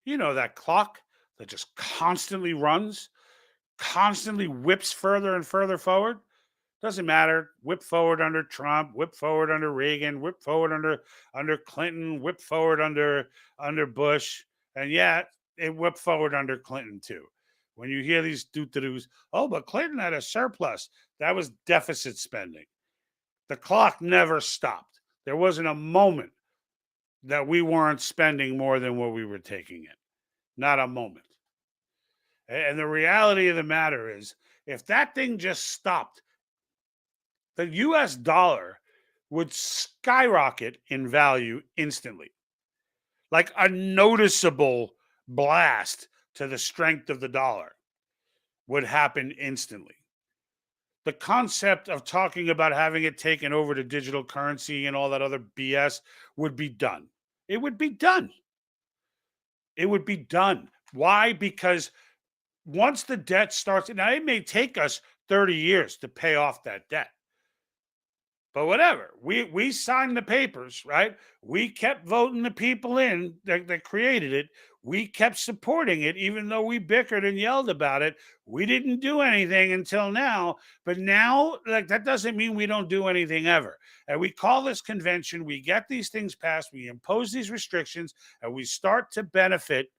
You know, that clock that just constantly runs, constantly whips further and further forward. Doesn't matter. Whip forward under Trump, whip forward under Reagan, whip forward under Clinton, whip forward under Bush. And yet it whipped forward under Clinton too. When you hear these doo-doo-doos, oh, but Clinton had a surplus. That was deficit spending. The clock never stopped. There wasn't a moment that we weren't spending more than what we were taking in. Not a moment. And the reality of the matter is, if that thing just stopped, the US dollar would skyrocket in value instantly. Like a noticeable blast to the strength of the dollar would happen instantly. The concept of talking about having it taken over to digital currency and all that other BS would be done. It would be done. It would be done. Why? Because once the debt starts, now it may take us 30 years to pay off that debt. But whatever, we signed the papers, right? We kept voting the people in that created it. We kept supporting it, even though we bickered and yelled about it. We didn't do anything until now. But now, like, that doesn't mean we don't do anything ever. And we call this convention, we get these things passed, we impose these restrictions, and we start to benefit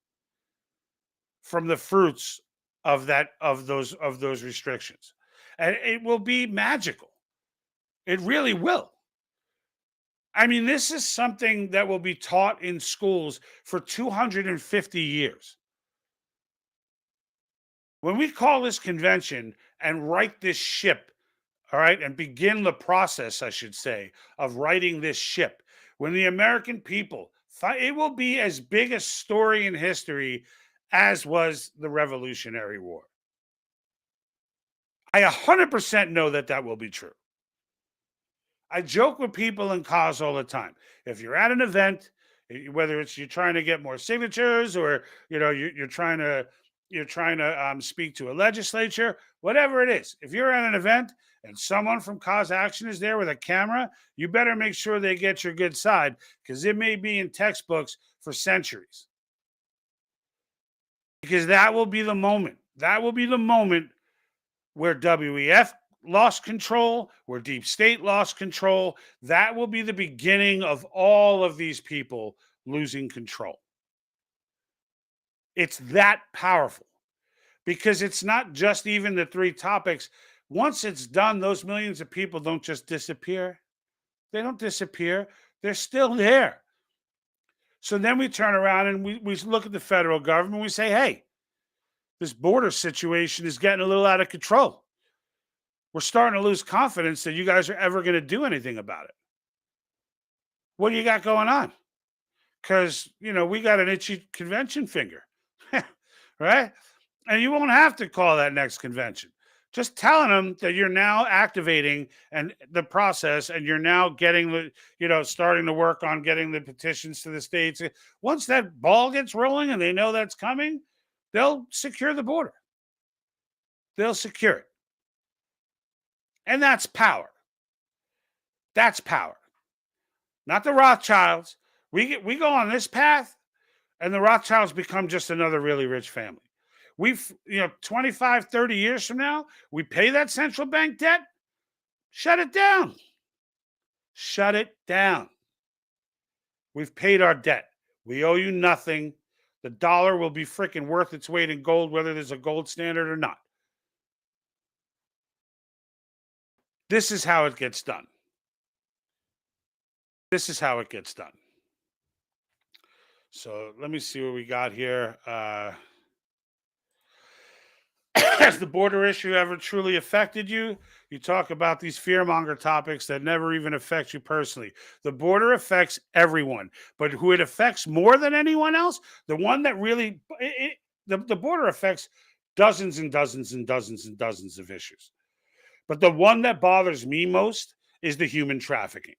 from the fruits of those restrictions. And it will be magical. It really will. I mean, this is something that will be taught in schools for 250 years. When we call this convention and right this ship, all right, and begin the process, I should say, of righting this ship, when the American people, it will be as big a story in history as was the Revolutionary War. I 100% know that will be true. I joke with people in CoS all the time. If you're at an event, whether it's you're trying to get more signatures or you're trying to speak to a legislature, whatever it is, if you're at an event and someone from CoS Action is there with a camera, you better make sure they get your good side, because it may be in textbooks for centuries. Because that will be the moment. That will be the moment where WEF lost control, where deep state lost control. That will be the beginning of all of these people losing control. It's that powerful, because it's not just even the 3 topics. Once it's done, those millions of people don't just disappear. They don't disappear. They're still there. So then we turn around and we look at the federal government. We say, hey, this border situation is getting a little out of control. We're starting to lose confidence that you guys are ever going to do anything about it. What do you got going on? Because, we got an itchy convention finger, right? And you won't have to call that next convention. Just telling them that you're now activating and the process, and you're now getting the, starting to work on getting the petitions to the states. Once that ball gets rolling and they know that's coming, they'll secure the border. They'll secure it. And that's power. That's power. Not the Rothschilds. We go on this path, and the Rothschilds become just another really rich family. 25, 30 years from now, we pay that central bank debt. Shut it down. Shut it down. We've paid our debt. We owe you nothing. The dollar will be freaking worth its weight in gold, whether there's a gold standard or not. This is how it gets done. This is how it gets done. So let me see what we got here. Has the border issue ever truly affected you? You talk about these fearmonger topics that never even affect you personally. The border affects everyone, but who it affects more than anyone else, the one that really, the border affects dozens and dozens and dozens and dozens of issues. But the one that bothers me most is the human trafficking.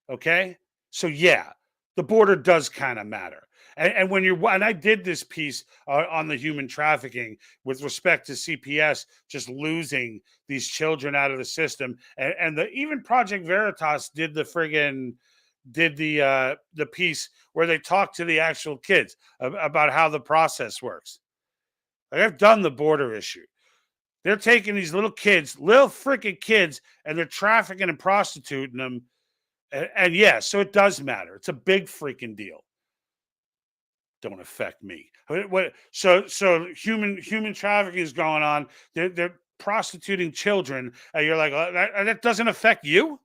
Okay? So yeah, the border does kind of matter. And when I did this piece on the human trafficking with respect to CPS just losing these children out of the system, and even Project Veritas did the piece where they talked to the actual kids about how the process works. Like, I've done the border issue. They're taking these little freaking kids, and they're trafficking and prostituting them. And yeah, so it does matter. It's a big freaking deal. Don't affect me. So human trafficking is going on. They're prostituting children, and you're like, that doesn't affect you?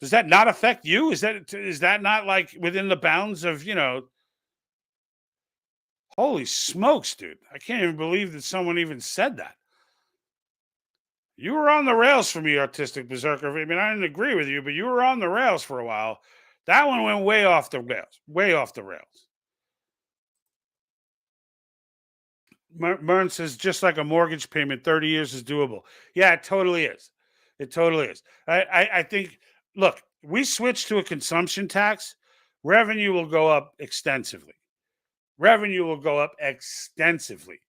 Does that not affect you? Is that not like within the bounds of, holy smokes, dude. I can't even believe that someone even said that. You were on the rails for me, Artistic Berserker. I mean, I didn't agree with you, but you were on the rails for a while. That one went way off the rails. Way off the rails. Mern says, just like a mortgage payment, 30 years is doable. Yeah, it totally is. It totally is. I think, look, we switch to a consumption tax, revenue will go up extensively. Revenue will go up extensively.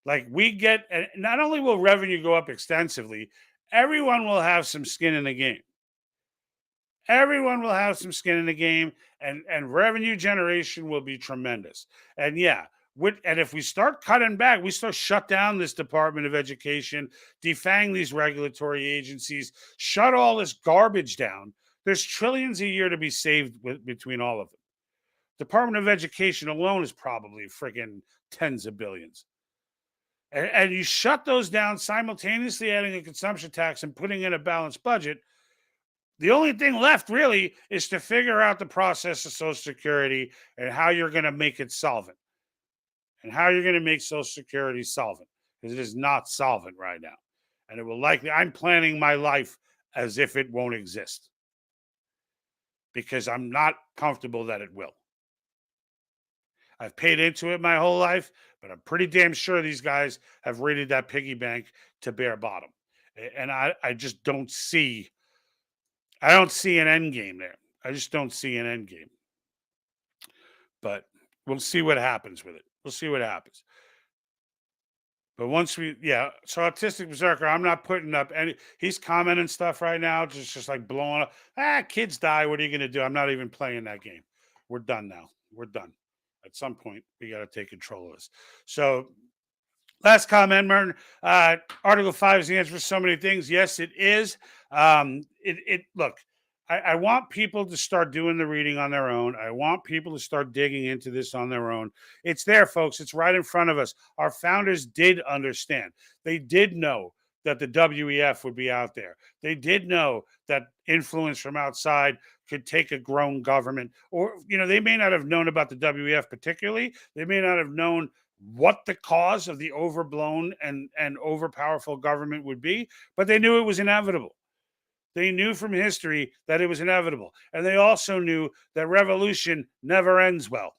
Like, not only will revenue go up extensively, everyone will have some skin in the game. Everyone will have some skin in the game, and revenue generation will be tremendous. And yeah, and if we start cutting back, we start shut down this Department of Education, defang these regulatory agencies, shut all this garbage down. There's trillions a year to be saved between all of them. Department of Education alone is probably freaking tens of billions. And you shut those down, simultaneously adding a consumption tax and putting in a balanced budget. The only thing left really is to figure out the process of Social Security and how you're going to make it solvent. And how you're going to make Social Security solvent, because it is not solvent right now. And it will I'm planning my life as if it won't exist, because I'm not comfortable that it will. I've paid into it my whole life, but I'm pretty damn sure these guys have raided that piggy bank to bare bottom. And I just don't see, an end game there. I just don't see an end game. But we'll see what happens with it. We'll see what happens. But once so Artistic Berserker, I'm not putting up any, he's commenting stuff right now, just like blowing up. Kids die. What are you going to do? I'm not even playing that game. We're done now. We're done. At some point, we got to take control of this. So, last comment, Merton. Article 5 is the answer for so many things. Yes, it is. Look, I want people to start doing the reading on their own. I want people to start digging into this on their own. It's there, folks. It's right in front of us. Our founders did understand. They did know that the WEF would be out there. They did know that influence from outside could take a grown government, or, they may not have known about the WEF particularly. They may not have known what the cause of the overblown and overpowerful government would be, but they knew it was inevitable. They knew from history that it was inevitable. And they also knew that revolution never ends well.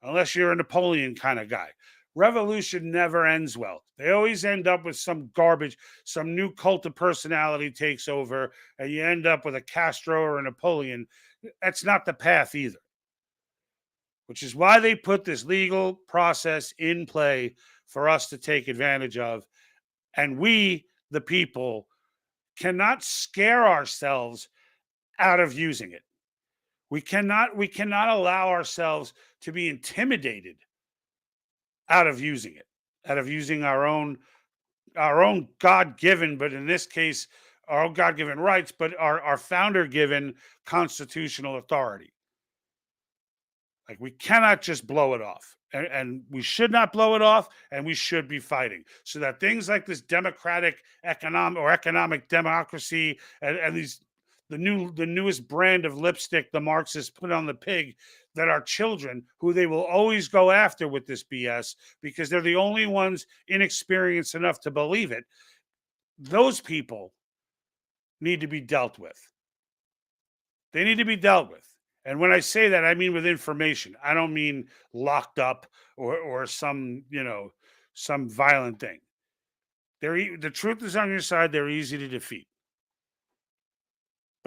Unless you're a Napoleon kind of guy. revolution never ends well. They always end up with some garbage, some new cult of personality takes over, and you end up with a Castro or a Napoleon. That's not the path either, which is why they put this legal process in play for us to take advantage of. And we, the people, cannot scare ourselves out of using it. We cannot allow ourselves to be intimidated out of using it, out of using our own God-given, but in this case, our own God-given rights, but our founder-given constitutional authority. Like, we cannot just blow it off, and we should not blow it off, and we should be fighting so that things like this democratic economic democracy and these the newest brand of lipstick the Marxists put on the pig, that our children, who they will always go after with this BS because they're the only ones inexperienced enough to believe it, those people need to be dealt with. They need to be dealt with. And when I say that, I mean with information. I don't mean locked up or some, some violent thing. The truth is on your side. They're easy to defeat.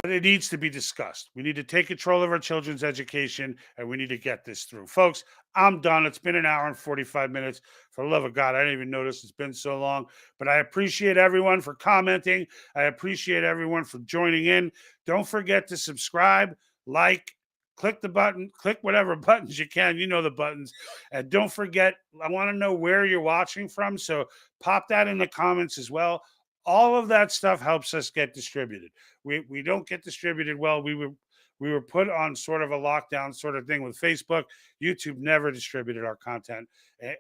But it needs to be discussed. We need to take control of our children's education, and we need to get this through. Folks, I'm done. It's been an hour and 45 minutes. For the love of God, I didn't even notice it's been so long. But I appreciate everyone for commenting. I appreciate everyone for joining in. Don't forget to subscribe, like, click the button, click whatever buttons you can. You know the buttons. And don't forget, I want to know where you're watching from. So pop that in the comments as well. All of that stuff helps us get distributed. We don't get distributed well. We were put on sort of a lockdown sort of thing with Facebook. YouTube never distributed our content,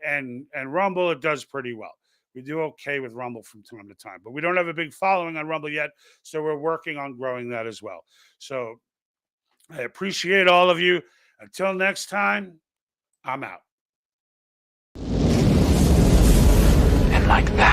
and Rumble, it does pretty well. We do okay with Rumble from time to time, but we don't have a big following on Rumble yet, so we're working on growing that as well. So I appreciate all of you. Until next time, I'm out. And like that,